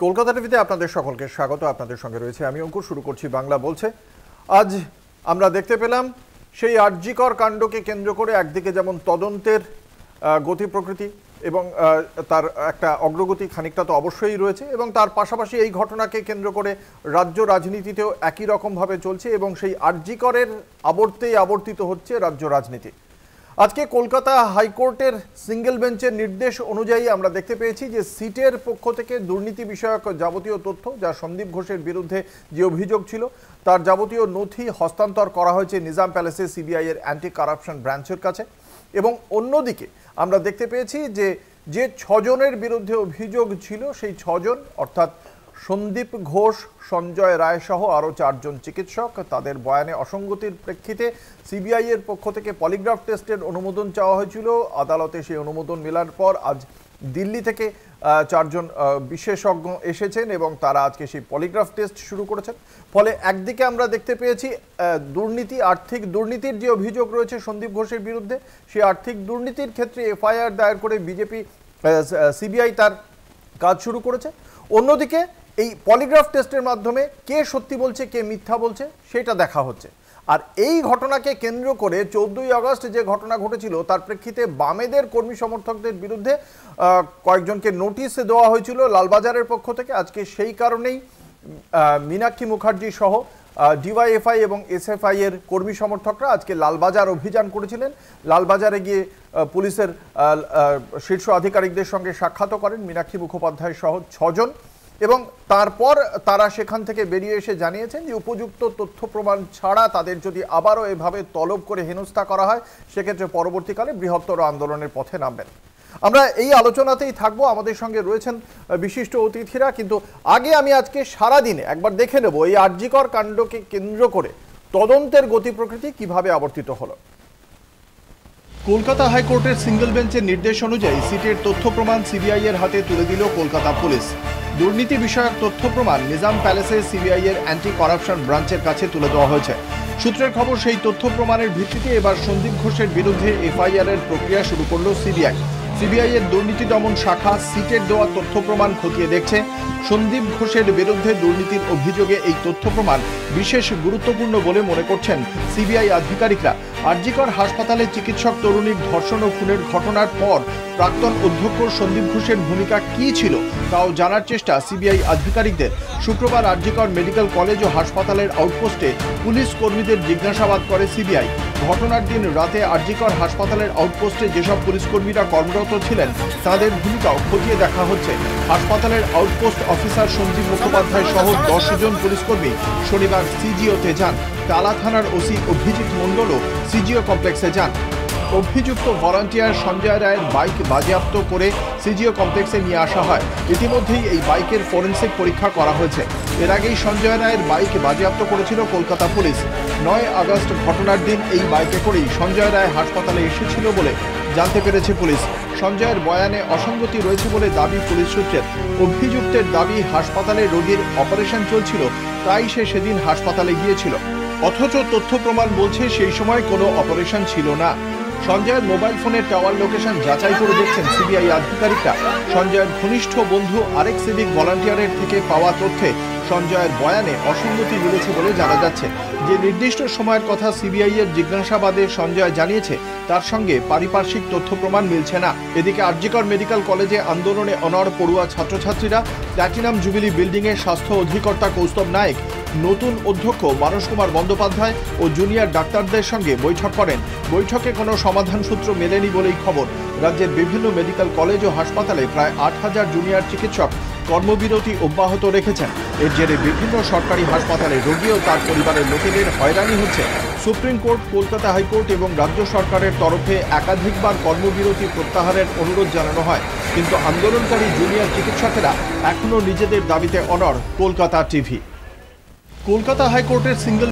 কলকাতা টিভিতে আপনাদের সকলকে স্বাগত। আপনাদের সঙ্গে রয়েছে আমি অঙ্কুর। শুরু করছি বাংলা বলছে। আজ আমরা দেখতে পেলাম সেই আরজিকর কাণ্ডকে কেন্দ্র করে একদিকে যেমন তদন্তের গতি প্রকৃতি এবং তার একটা অগ্রগতি খানিকটা তো অবশ্যই রয়েছে, এবং তার পাশাপাশি এই ঘটনাকে কেন্দ্র করে রাজ্য রাজনীতিতেও একই রকমভাবে চলছে এবং সেই আরজিকরের আবর্তেই আবর্তিত হচ্ছে রাজ্য রাজনীতি। আজকে কলকাতা হাইকোর্টের সিঙ্গেল বেঞ্চের নির্দেশ অনুযায়ী আমরা দেখতে পেয়েছি যে সিটের পক্ষ থেকে দুর্নীতি বিষয়ক যাবতীয় তথ্য, যা সন্দীপ ঘোষের বিরুদ্ধে যে অভিযোগ ছিল, তার যাবতীয় নথি হস্তান্তর করা হয়েছে নিজাম প্যালেসে সিবিআই এর অ্যান্টি কারাপশন ব্রাঞ্চের কাছে। এবং অন্যদিকে আমরা দেখতে পেয়েছি যে 6 জনের বিরুদ্ধে অভিযোগ ছিল, সেই 6 জন অর্থাৎ সন্দীপ ঘোষ, সঞ্জয় রায় সহ আরও 4 জন চিকিৎসক, তাদের বয়ানে অসঙ্গতির প্রেক্ষিতে সিবিআই এর পক্ষ থেকে পলিগ্রাফ টেস্টের অনুমোদন চাওয়া হয়েছিল। আদালতে সেই অনুমোদন মেলার পর আজ দিল্লি থেকে 4 জন বিশেষজ্ঞ এসেছেন এবং তারা আজকে সেই পলিগ্রাফ টেস্ট শুরু করেছেন। ফলে একদিকে আমরা দেখতে পেয়েছি দুর্নীতি, আর্থিক দুর্নীতির যে অভিযোগ রয়েছে সন্দীপ ঘোষের বিরুদ্ধে, সেই আর্থিক দুর্নীতির ক্ষেত্রে এফআইআর দায়ের করে সিবিআই তার কাজ শুরু করেছে। অন্যদিকে এই পলিগ্রাফ টেস্টের মাধ্যমে কে সত্যি বলছে কে মিথ্যা বলছে সেটা দেখা হচ্ছে। আর এই ঘটনাকে কেন্দ্র করে 14ই আগস্ট যে ঘটনা ঘটেছিল, তার প্রেক্ষিতে বামেদের কর্মী সমর্থকদের বিরুদ্ধে কয়েকজনকে নোটিশ দেওয়া হয়েছিল লালবাজারের পক্ষ থেকে। আজকে সেই কারণেই মীনাক্ষী মুখার্জি সহ ডিওয়াইএফআই এবং এসএফআই এর কর্মী সমর্থকরা আজকে লালবাজার অভিযান করেছিলেন। লালবাজারে গিয়ে পুলিশের শীর্ষ আধিকারিকদের সঙ্গে সাক্ষাৎ করেন মীনাক্ষী মুখোপাধ্যায় সহ 6 জন, এবং তারপর তারা সেখান থেকে বেরিয়ে এসে জানিয়েছেন যে উপযুক্ত তথ্য প্রমাণ ছাড়া তাদের যদি আবারও এভাবে তলব করে হেনস্থা করা হয়, সেক্ষেত্রে পরবর্তীকালে বৃহত্তর আন্দোলনের পথে নামবেন। আমরা এই আলোচনাতেই থাকবো, আমাদের সঙ্গে রয়েছেন বিশিষ্ট অতিথিরা। কিন্তু আগে আমি আজকে সারাদিনে একবার দেখে নেব এই আরজিকর কাণ্ডকে কেন্দ্র করে তদন্তের গতি প্রকৃতি কিভাবে আবর্তিত হলো। কলকাতা হাইকোর্টের সিঙ্গেল বেঞ্চের নির্দেশ অনুযায়ী সিটের তথ্য প্রমাণ সিবিআই এর হাতে তুলে দিল কলকাতা পুলিশ। দুর্নীতি বিষয়ক তথ্য প্রমাণ নিজাম প্যালেসে সিবিআই এর অ্যান্টি করাপশন ব্রাঞ্চের কাছে তুলে দেওয়া হয়েছে। সূত্রের খবর, সেই তথ্য প্রমাণের ভিত্তিতে এবার সন্দীপ ঘোষের বিরুদ্ধে এফআইআর এর প্রক্রিয়া শুরু করল সিবিআই। সিবিআই এর দুর্নীতি দমন শাখা সিটের দেওয়া তথ্য প্রমাণ খতিয়ে দেখছে। সন্দীপ ঘোষের বিরুদ্ধে দুর্নীতির অভিযোগে এই তথ্য প্রমাণ বিশেষ গুরুত্বপূর্ণ বলে মনে করছেন সিবিআই আধিকারিকরা। আরজিকর হাসপাতালে চিকিৎসক তরুণীর ধর্ষণ ও খুনের ঘটনার পর প্রাক্তন অধ্যক্ষ সন্দীপ ঘোষের ভূমিকা কী ছিল তাও জানার চেষ্টা সিবিআই আধিকারিকদের। শুক্রবার আরজিকর মেডিকেল কলেজ ও হাসপাতালের আউটপোস্টে পুলিশ কর্মীদের জিজ্ঞাসাবাদ করে সিবিআই। ঘটনার দিন রাতে আরজিকর হাসপাতালের আউটপোস্টে যেসব পুলিশ কর্মীরা কর্মরত ছিলেন, তাদের ভূমিকাও খতিয়ে দেখা হচ্ছে। হাসপাতালের আউটপোস্ট অফিসার সঞ্জীব মুখোপাধ্যায় সহ 10 জন পুলিশকর্মী শনিবার সিজিওতে যান। টালা থানার ওসি অভিজিৎ মণ্ডলও সিজিও কমপ্লেক্সে যান। অভিযুক্ত ভলান্টিয়ার সঞ্জয় রায়ের বাইক বাজেয়াপ্ত করে সিজিও কমপ্লেক্সে নিয়ে আসা হয়। ইতিমধ্যেই এই বাইকের ফরেনসিক পরীক্ষা করা হয়েছে। এর আগেই সঞ্জয় রায়ের বাইক বাজেয়াপ্ত করেছিল কলকাতা পুলিশ। 9 আগস্ট ঘটনার দিন এই বাইকে করেই সঞ্জয় রায় হাসপাতালে এসেছিল বলে জানতে পেরেছে পুলিশ। সঞ্জয়ের বয়ানে অসঙ্গতি রয়েছে বলে দাবি পুলিশ সূত্রের। অভিযুক্তের দাবি, হাসপাতালে রোগীর অপারেশন চলছিল, তাই সে সেদিন হাসপাতালে গিয়েছিল, অথচ তথ্য প্রমাণ বলছে সেই সময় কোনো অপারেশন ছিল না। সঞ্জয়ের মোবাইল ফোনের টাওয়ার লোকেশন যাচাই করে দেখছেন সিবিআই আধিকারিকরা। সঞ্জয়ের ঘনিষ্ঠ বন্ধু আরেক সিভিক ভলান্টিয়ারের থেকে পাওয়া তথ্যে সঞ্জয়ের বয়ানে অসঙ্গতি মিলেছে বলে জানা যাচ্ছে। যে নির্দিষ্ট সময়ের কথা সিবিআই এর জিজ্ঞাসাবাদে সঞ্জয় জানিয়েছে, তার সঙ্গে পারিপার্শ্বিক তথ্য প্রমাণ মিলছে না। এদিকে আরজিকর মেডিকেল কলেজে আন্দোলনে অনড় পড়ুয়া ছাত্রছাত্রীরা প্ল্যাটিনাম জুবিলি বিল্ডিংয়ে স্বাস্থ্য অধিকর্তা কৌস্তব নায়েক, নতুন অধ্যক্ষ মানস কুমার বন্দ্যোপাধ্যায় ও জুনিয়র ডাক্তারদের সঙ্গে বৈঠক করেন। বৈঠকে কোনো সমাধান সূত্র মেলেনি বলেই খবর। রাজ্যের বিভিন্ন মেডিকেল কলেজ ও হাসপাতালে প্রায় 8000 জুনিয়র চিকিৎসক কর্মবিরতি অব্যাহত রেখেছেন। এর জেরে বিভিন্ন সরকারি হাসপাতালে রোগী ও তার পরিবারের লোকেদের হয়রানি হচ্ছে। সুপ্রিম কোর্ট, কলকাতা হাইকোর্ট এবং রাজ্য সরকারের তরফে একাধিকবার কর্মবিরতি প্রত্যাহারের অনুরোধ জানানো হয়, কিন্তু আন্দোলনকারী জুনিয়র চিকিৎসকেরা এখনও নিজেদের দাবিতে অনড়। কলকাতা টিভি। কলকাতা হাইকোর্টের সিঙ্গেল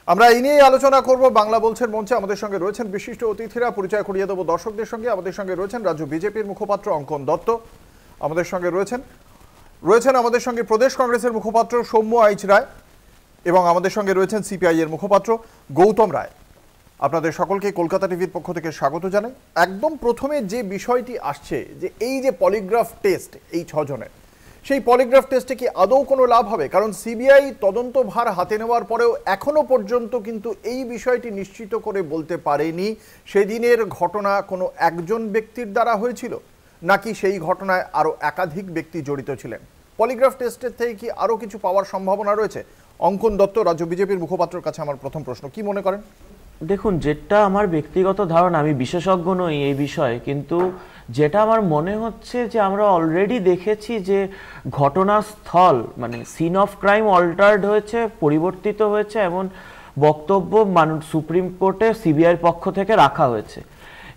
আমরা এই নিয়ে আলোচনা করব বাংলা বলছেন মঞ্চে। আমাদের সঙ্গে রয়েছেন বিশিষ্ট অতিথিরা, পরিচয় করিয়ে দেবো দর্শকদের সঙ্গে। আমাদের সঙ্গে রয়েছেন রাজ্য বিজেপির মুখপাত্র অঙ্কন দত্ত, আমাদের সঙ্গে রয়েছেন আমাদের সঙ্গে প্রদেশ কংগ্রেসের মুখপাত্র সৌম্য আইচ রায়, এবং আমাদের সঙ্গে রয়েছেন সিপিআই এর মুখপাত্র গৌতম রায়। আপনাদের সকলকে কলকাতা টিভির পক্ষ থেকে স্বাগত জানাই। একদম প্রথমে যে বিষয়টি আসছে, যে এই যে পলিগ্রাফ টেস্ট এই 6 জনের, সেই পলিগ্রাফ টেস্টে কি আদৌ কোনো লাভ হবে? কারণ সিবিআই তদন্তভার হাতে নেওয়ার পরেও এখনো পর্যন্ত কিন্তু এই বিষয়টি নিশ্চিত করে বলতে পারেনি সেদিনের ঘটনা কোনো একজন ব্যক্তির দ্বারা হয়েছিল নাকি সেই ঘটনায় আরো একাধিক ব্যক্তি জড়িত ছিলেন। পলিগ্রাফ টেস্টের থেকে কি আরো কিছু পাওয়ার সম্ভাবনা রয়েছে? অঙ্কন দত্ত, রাজ্য বিজেপির মুখপাত্রের কাছে আমার প্রথম প্রশ্ন, কি মনে করেন? দেখুন, যেটা আমার ব্যক্তিগত ধারণা, আমি বিশেষজ্ঞ নই এই বিষয়ে, কিন্তু যেটা আমার মনে হচ্ছে যে আমরা অলরেডি দেখেছি যে ঘটনাস্থল মানে সিন অফ ক্রাইম অল্টার্ড হয়েছে, পরিবর্তিত হয়েছে, এমন বক্তব্য সুপ্রিম কোর্টে সিবিআইয়ের পক্ষ থেকে রাখা হয়েছে।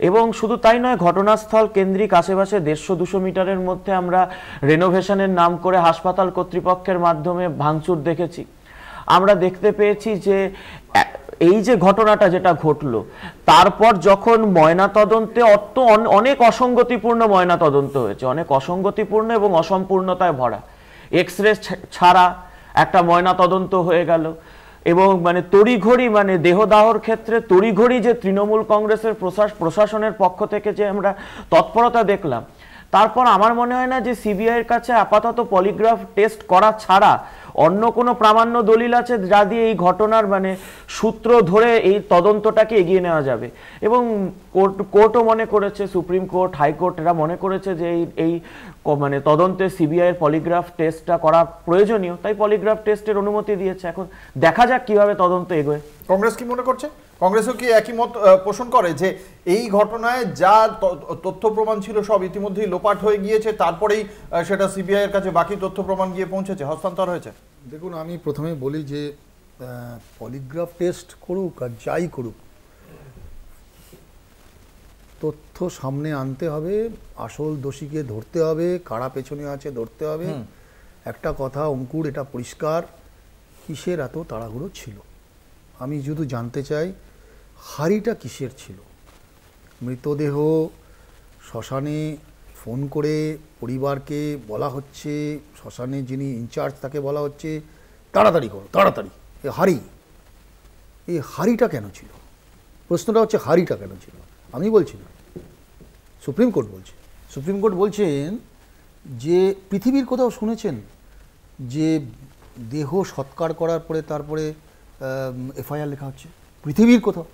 এবং শুধু তাই নয়, ঘটনাস্থল কেন্দ্রিক আশেপাশে 150-200 মিটারের মধ্যে আমরা রেনোভেশনের নাম করে হাসপাতাল কর্তৃপক্ষের মাধ্যমে ভাঙচুর দেখেছি। আমরা দেখতে পেয়েছি যে এই যে ঘটনাটা যেটা ঘটলো, তারপর যখন ময়নাতদন্তে অনেক অসঙ্গতিপূর্ণ ময়নাতদন্ত হয়েছে, অনেক অসঙ্গতিপূর্ণ এবং অসম্পূর্ণতায় ভরা, এক্সরে ছাড়া একটা ময়নাতদন্ত হয়ে গেল। এবং মানে তড়িঘড়ি, মানে দেহদাহর ক্ষেত্রে তড়িঘড়ি যে তৃণমূল কংগ্রেসের প্রশাসনের পক্ষ থেকে যে আমরা তৎপরতা দেখলাম, তারপর আমার মনে হয় না যে সিবিআইয়ের কাছে আপাতত পলিগ্রাফ টেস্ট করা ছাড়া অন্য কোনো প্রামাণ্য দলিল আছে যা দিয়ে এই ঘটনার মানে সূত্র ধরে এই তদন্তটাকে এগিয়ে নেওয়া যাবে। এবং কোর্টও মনে করেছে, সুপ্রিম কোর্ট, হাইকোর্ট এরা মনে করেছে যে এই মানে তদন্তে সিবিআইয়ের পলিগ্রাফ টেস্টটা করা প্রয়োজনীয়, তাই পলিগ্রাফ টেস্টের অনুমতি দিয়েছে। এখন দেখা যাক কিভাবে তদন্ত এগোয়। কংগ্রেস কি মনে করছে? কংগ্রেসও কি একই মত পোষণ করে যে এই ঘটনায় যা তথ্য প্রমাণ ছিল সব ইতিমধ্যেই লোপাট হয়ে গিয়েছে, তারপরেই সেটা সিবিআই এর কাছে বাকি তথ্য প্রমাণ গিয়ে পৌঁছেছে, হস্তান্তর হয়েছে? দেখুন, আমি প্রথমে বলি যে পলিগ্রাফ টেস্ট করুক আর যাই করুক, তথ্য সামনে আনতে হবে, আসল দোষীকে ধরতে হবে, কারা পেছনে আছে ধরতে হবে। একটা কথা অঙ্কুর, এটা পরিষ্কার, কিসের এত তাড়াহুড়ো ছিল? আমি শুধু জানতে চাই হাড়িটা কিসের ছিল? মৃতদেহ শ্মশানে ফোন করে পরিবারকে বলা হচ্ছে, শ্মশানে যিনি ইনচার্জ তাকে বলা হচ্ছে তাড়াতাড়ি করো, তাড়াতাড়ি। এই হাড়িটা কেন ছিল? প্রশ্নটা হচ্ছে হাড়িটা কেন ছিল? আমি বলছি না, সুপ্রিম কোর্ট বলছে। সুপ্রিম কোর্ট বলছেন যে পৃথিবীর কোথাও শুনেছেন যে দেহ সৎকার করার পরে তারপরে এফআইআর লেখা হচ্ছে? পৃথিবীর কোথাও।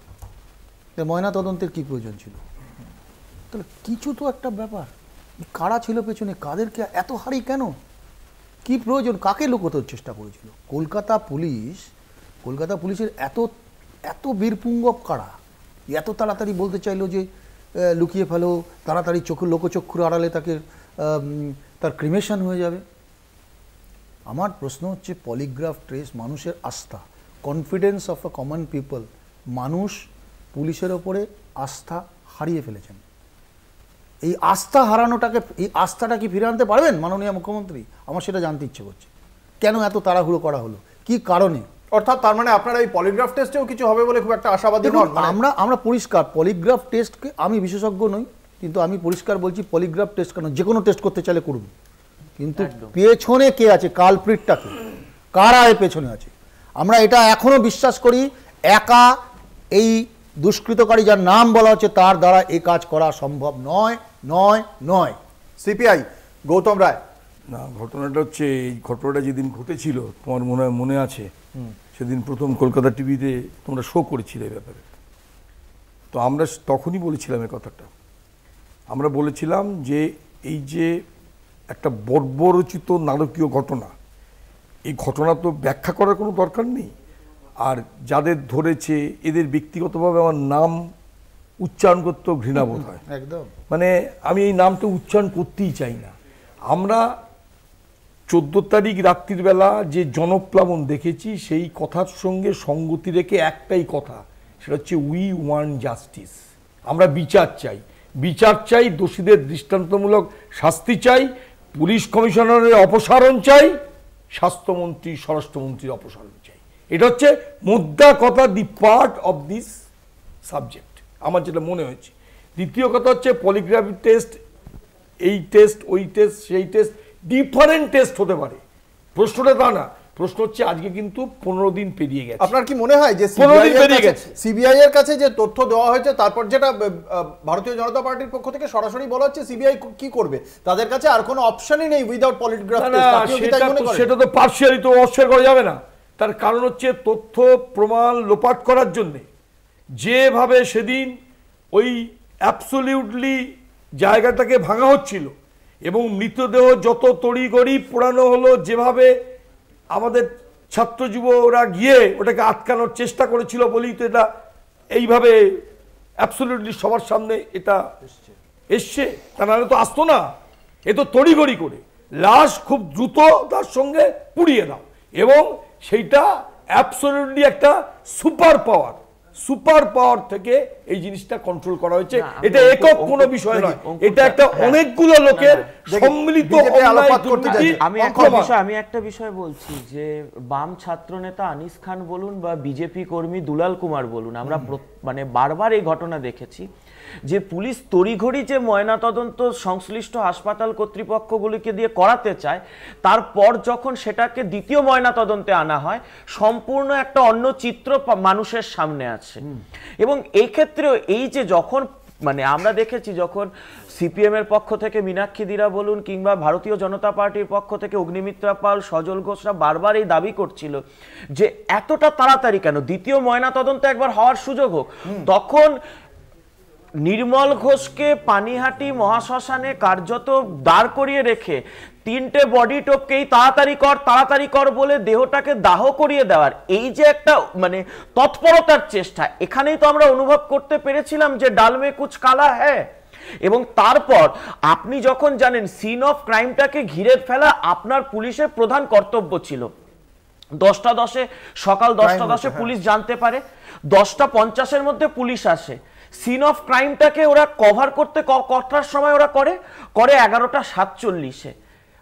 ময়না তদন্তের কী প্রয়োজন ছিল? তাহলে কিছু তো একটা ব্যাপার, কারা ছিল পেছনে, কাদেরকে এত হারি কেন, কি প্রয়োজন, কাকে লুকোনোর চেষ্টা করেছিল? কলকাতা পুলিশের এত বীরপুঙ্গব কারা এত তাড়াতাড়ি বলতে চাইলো যে লুকিয়ে ফেলো, তাড়াতাড়ি লোকচক্ষুর আড়ালে তার ক্রিমেশন হয়ে যাবে। আমার প্রশ্ন হচ্ছে পলিগ্রাফ টেস্ট মানুষের আস্থা, confidence of a common people, মানুষ পুলিশের ওপরে আস্থা হারিয়ে ফেলেছেন। এই আস্থা হারানোটাকে, এই আস্থাটা কি ফিরে আনতে পারবেন মাননীয় মুখ্যমন্ত্রী? আমার সেটা জানতে ইচ্ছে করছে, কেন এত তাড়াহুড়ো করা হলো, কি কারণে? অর্থাৎ তার মানে আপনারা এই পলিগ্রাফ টেস্টেও কিছু হবে বলে খুব একটা আশাবাদী নন? আমরা পরিষ্কার পলিগ্রাফ টেস্টকে, আমি বিশেষজ্ঞ নই কিন্তু আমি পরিষ্কার বলছি পলিগ্রাফ টেস্ট কেন, যে কোনো টেস্ট করতে চাইলে করুন, কিন্তু পেছনে কে আছে, কালপ্রিটটাকে, কারা এর পেছনে আছে? আমরা এটা এখনো বিশ্বাস করি একা এই দুষ্কৃতকারী যার নাম বলা হচ্ছে তার দ্বারা এই কাজ করা সম্ভব নয়। সিপিআই গৌতম রায়, না, ঘটনাটা হচ্ছে, এই ঘটনাটা যেদিন ঘটেছিল তোমার মনে আছে, সেদিন প্রথম কলকাতা টিভিতে তোমরা শো করেছিলে ব্যাপারে। তো আমরা তখনই বলেছিলাম এই কথাটা, আমরা বলেছিলাম যে এই যে একটা বর্বরচিত নারকীয় ঘটনা, এই ঘটনা তো ব্যাখ্যা করার কোনো দরকার নেই। আর যাদের ধরেছে এদের ব্যক্তিগতভাবে আমার নাম উচ্চারণ করতেও ঘৃণাবোধ হয়, একদম, মানে আমি এই নামটা উচ্চারণ করতেই চাই না। আমরা 14 তারিখ রাত্রির বেলা যে জনপ্লাবন দেখেছি সেই কথার সঙ্গে সঙ্গতি রেখে একটাই কথা, সেটা হচ্ছে উই ওয়ান্ট জাস্টিস। আমরা বিচার চাই, দোষীদের দৃষ্টান্তমূলক শাস্তি চাই, পুলিশ কমিশনারের অপসারণ চাই, স্বাস্থ্যমন্ত্রী স্বরাষ্ট্রমন্ত্রীর অপসারণ চাই। এটা হচ্ছে মুদ্রা কথা, the part of this subject, আমার যেটা মনে হয়েছে। দ্বিতীয় কথা হচ্ছে পলিগ্রাফি টেস্ট, এই টেস্ট, ওই টেস্ট, সেই টেস্ট, ডিফারেন্ট টেস্ট হতে পারে, প্রশ্নটা তা না। প্রশ্ন হচ্ছে আজকে কিন্তু 15 দিন পেরিয়ে গেছে। আপনার কি মনে হয় যে 15 দিন পেরিয়ে গেছে। সিবিআই এর কাছে যে তথ্য দেওয়া হয়েছে, তারপর যেটা ভারতীয় জনতা পার্টির পক্ষ থেকে সরাসরি বলা হচ্ছে সিবিআই কি করবে, তাদের কাছে আর কোনো অপশনই নেই উইদাউট পলিগ্রাফ টেস্ট? সেটা তো পার্সিয়ালি তো অস্বীকার করা যাবে না। তার কারণ হচ্ছে তথ্য প্রমাণ লোপাট করার জন্য যেভাবে সেদিন ওই অ্যাবসলিউটলি জায়গাটাকে ভাঙা হচ্ছিল এবং মৃতদেহ যত তড়িঘড়ি পোড়ানো হলো, যেভাবে আমাদের ছাত্র যুবরা গিয়ে ওটাকে আটকানোর চেষ্টা করেছিল বলেই তো এটা এইভাবে অ্যাবসলিউটলি সবার সামনে এটা এসছে। তা নাহলে তো আসতো না। এ তো তড়িঘড়ি করে লাশ খুব দ্রুত তার সঙ্গে পুড়িয়ে দাও, এবং সেইটা অ্যাবসলিউটলি একটা সুপার পাওয়ার থেকে এই জিনিসটা কন্ট্রোল করা হয়েছে। এটা একক কোনো বিষয় নয়, এটা একটা অনেকগুলো লোকের সম্মিলিত। আমি একটা বিষয় বলছি যে বাম ছাত্র নেতা আনিস খান বলুন বা বিজেপি কর্মী দুলাল কুমার বলুন, আমরা মানে বারবার এই ঘটনা দেখেছি যে পুলিশ তড়িঘড়ি যে ময়নাতদন্ত সংশ্লিষ্ট হাসপাতাল কর্তৃপক্ষগুলিকে দিয়ে করাতে চায়, তারপর যখন সেটাকে দ্বিতীয় ময়নাতদন্তে আনা হয় সম্পূর্ণ একটা অন্য চিত্র মানুষের সামনে আছে। এবং এই ক্ষেত্রেও এই যে যখন মানে আমরা দেখেছি যখন সিপিএম এর পক্ষ থেকে মীনাক্ষী দিরা বলুন কিংবা ভারতীয় জনতা পার্টির পক্ষ থেকে অগ্নিমিত্রা পাল, সজল ঘোষরা বারবার এই দাবি করছিল যে এতটা তাড়াতাড়ি কেন, দ্বিতীয় ময়নাতদন্ত একবার হওয়ার সুযোগ হোক, তখন নির্মল ঘোষকে পানিহাটি মহাশ্মশানে কার্যত দাঁড় করিয়ে রেখে 3টে বডি টোপকেই তাড়াতাড়ি কর বলে দেহটাকে দাহ করিয়ে দেওয়ার এই যে একটা মানে তৎপরতার চেষ্টা, এখানেই তো আমরা অনুভব করতে পেরেছিলাম যে ডাল মে কুছ কালা হ্যায়। এবং তারপর আপনি যখন জানেন সিন অফ ক্রাইমটাকে ঘিরে ফেলা আপনার পুলিশের প্রধান কর্তব্য ছিল। 10টা 10-এ সকাল 10টা 10-এ পুলিশ জানতে পারে, 10টা 50-এর মধ্যে পুলিশ আসে। সিন অফ ক্রাইমটাকে ওরা কভার করতে কটার সময় ওরা করে 11টা 47-এ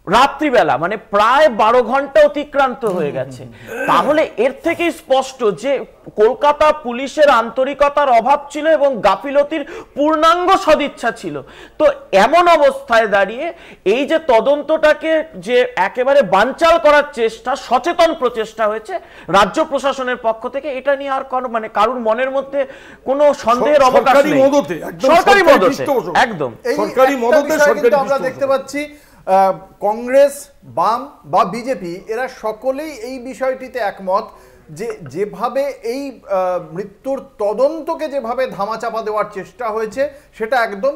রাত্রিবেলা, মানে প্রায় 12 ঘন্টা অতিক্রান্ত হয়ে গেছে। তাহলে এর থেকেই স্পষ্ট যে কলকাতা পুলিশের আন্তরিকতার অভাব ছিল এবং গাফিলতির পূর্ণাঙ্গ সদিচ্ছা ছিল। তো এমন অবস্থায় দাঁড়িয়ে এই যে তদন্তটাকে যে একেবারে বানচাল করার চেষ্টা, সচেতন প্রচেষ্টা হয়েছে রাজ্য প্রশাসনের পক্ষ থেকে, এটা নিয়ে আর কোনো মানে কারুর মনের মধ্যে কোনো সন্দেহের অবকাশ নেই। সরকারি মদতে একদম সরকারি মদতে আমরা দেখতে পাচ্ছি কংগ্রেস, বাম বা বিজেপি এরা সকলেই এই বিষয়টিতে একমত যে যেভাবে এই মৃত্যুর তদন্তকে যেভাবে ধামাচাপা দেওয়ার চেষ্টা হয়েছে সেটা একদম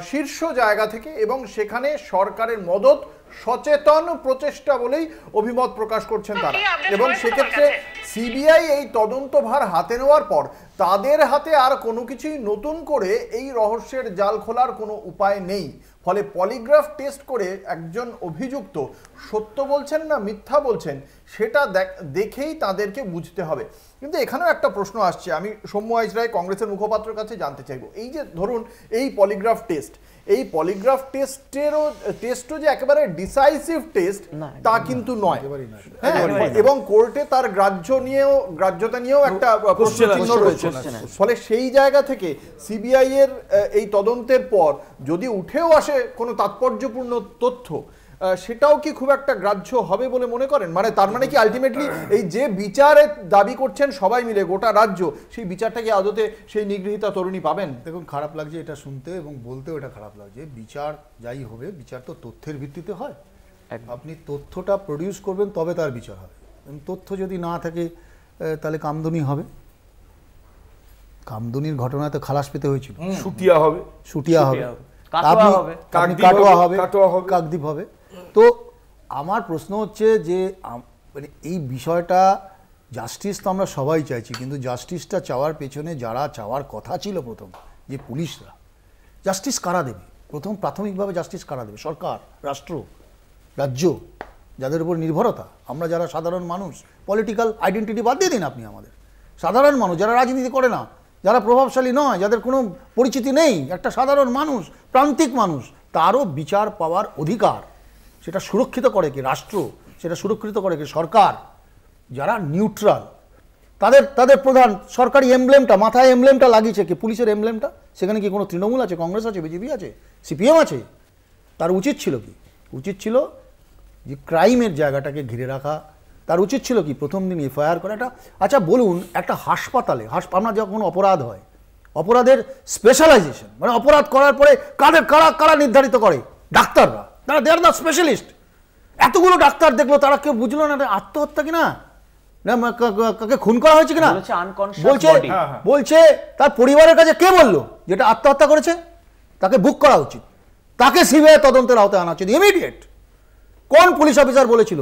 শীর্ষ জায়গা থেকে, এবং সেখানে সরকারের মদত সচেতন প্রচেষ্টা বলেই অভিমত প্রকাশ করছেন তারা। এবং সেক্ষেত্রে সিবিআই এই তদন্তভার হাতে নেওয়ার পর তাদের হাতে আর কোনো কিছুই নতুন করে এই রহস্যের জাল খোলার কোনো উপায় নেই। ফলে পলিগ্রাফ টেস্ট করে একজন অভিযুক্ত সত্য বলছেন না মিথ্যা বলছেন সেটা দেখেই তাদেরকে বুঝতে হবে। কিন্তু এখানেও একটা প্রশ্ন আসছে, আমি সৌম্য রায় কংগ্রেসের মুখপাত্রের কাছে জানতে চাইবো, এই যে ধরুন এই পলিগ্রাফ টেস্টও যে একেবারে ডিসাইসিভ টেস্ট তা কিন্তু নয়, এবং কোর্টে তার গ্রাহ্যতা নিয়েও একটা প্রশ্ন চিহ্ন রয়েছে। ফলে সেই জায়গা থেকে সিবিআই এর এই তদন্তের পর যদি উঠেও আসে কোনো তাৎপর্যপূর্ণ তথ্য, সেটাও কি খুব একটা গ্রাহ্য হবে বলে মনে করেন? মানে তার মানে কি আলটিমেটলি এই যে বিচারের দাবি করছেন সবাই মিলে গোটা রাজ্য, সেই বিচারটা কি আদতে সেই নিগৃহীতা তরুণী পাবেন? দেখুন, খারাপ লাগছে এটা শুনতে এবং বলতেও এটা খারাপ লাগছে। বিচার যাই হবে, বিচার তো তথ্যের ভিত্তিতে হয়। আপনি তথ্যটা প্রডিউস করবেন তবে তার বিচার হবে। তথ্য যদি না থাকে তাহলে কামদুনি হবে। কামদুনির ঘটনাতে খালাস পেতে হয়েছিল, সুটিয়া হবে, কাকদ্বীপ হবে। তো আমার প্রশ্ন হচ্ছে যে মানে এই বিষয়টা জাস্টিস তো আমরা সবাই চাইছি, কিন্তু জাস্টিসটা চাওয়ার পেছনে যারা চাওয়ার কথা ছিল প্রথম যে পুলিশরা, জাস্টিস কারা দেবে? প্রাথমিকভাবে জাস্টিস কারা দেবে? সরকার, রাষ্ট্র, রাজ্য, যাদের উপর নির্ভরতা আমরা যারা সাধারণ মানুষ, পলিটিক্যাল আইডেন্টিটি বাদ দিয়ে দিন আপনি, আমাদের সাধারণ মানুষ যারা রাজনীতি করে না, যারা প্রভাবশালী নয়, যাদের কোনো পরিচিতি নেই, একটা সাধারণ মানুষ, প্রান্তিক মানুষ, তারও বিচার পাওয়ার অধিকার, সেটা সুরক্ষিত করে কি রাষ্ট্র, সেটা সুরক্ষিত করে কি সরকার। যারা নিউট্রাল, তাদের প্রধান সরকারি এমব্লেমটা, মাথায় এমব্লেমটা লাগিয়েছে কি? পুলিশের এমব্লেমটা। সেখানে কি কোনো তৃণমূল আছে, কংগ্রেস আছে, বিজেপি আছে, সিপিএম আছে? তার উচিত ছিল কি? উচিত ছিল যে ক্রাইমের জায়গাটাকে ঘিরে রাখা, তার উচিত ছিল কি প্রথম দিন এফআইআর করা একটা। আচ্ছা বলুন, একটা হাসপাতালে আপনার যখন অপরাধ হয়, অপরাধের স্পেশালাইজেশন মানে অপরাধ করার পরে কারা নির্ধারিত করে? ডাক্তাররা, তারা দে আর দ্য স্পেশালিস্ট। এতগুলো ডাক্তার দেখলো, তারা কেউ বুঝলো না এটা আত্মহত্যা কিনা, না কাকে খুন করা হয়েছে কিনা। বলছে তার পরিবারের কাছে কে বললো যেটা আত্মহত্যা করেছে, তাকে বুক করা উচিত, তাকে সিবিআই তদন্তের আওতায় আনা উচিত ইমিডিয়েট। কোন পুলিশ অফিসার বলেছিল?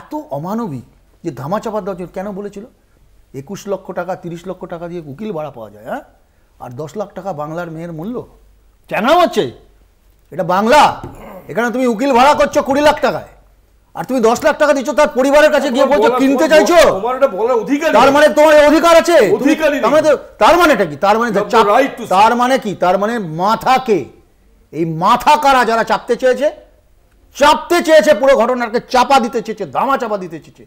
এত অমানবিক যে ধামাচাপা দেওয়া উচিত। কেন বলেছিল? 21 লক্ষ টাকা 30 লক্ষ টাকা দিয়ে উকিল ভাড়া পাওয়া যায়, হ্যাঁ, আর 10 লাখ টাকা বাংলার মেয়ের মূল্য। কেন হচ্ছে এটা বাংলা? এখানে তুমি উকিল ভাড়া করছো 20 লাখ টাকায়, আর তুমি 10 লাখ টাকা দিচ্ছ তার পরিবারের কাছে গিয়ে বলছো কিনতে চাইছো। তার মানে তোমার অধিকার আছে। তার মানেটা কি? তার মানে কি? তার মানে মাথাকে, এই মাথা কারা যারা চাপতে চেয়েছে পুরো ঘটনাকে চাপা দিতে চেয়েছে, ধামা চাপা দিতে চেয়েছে।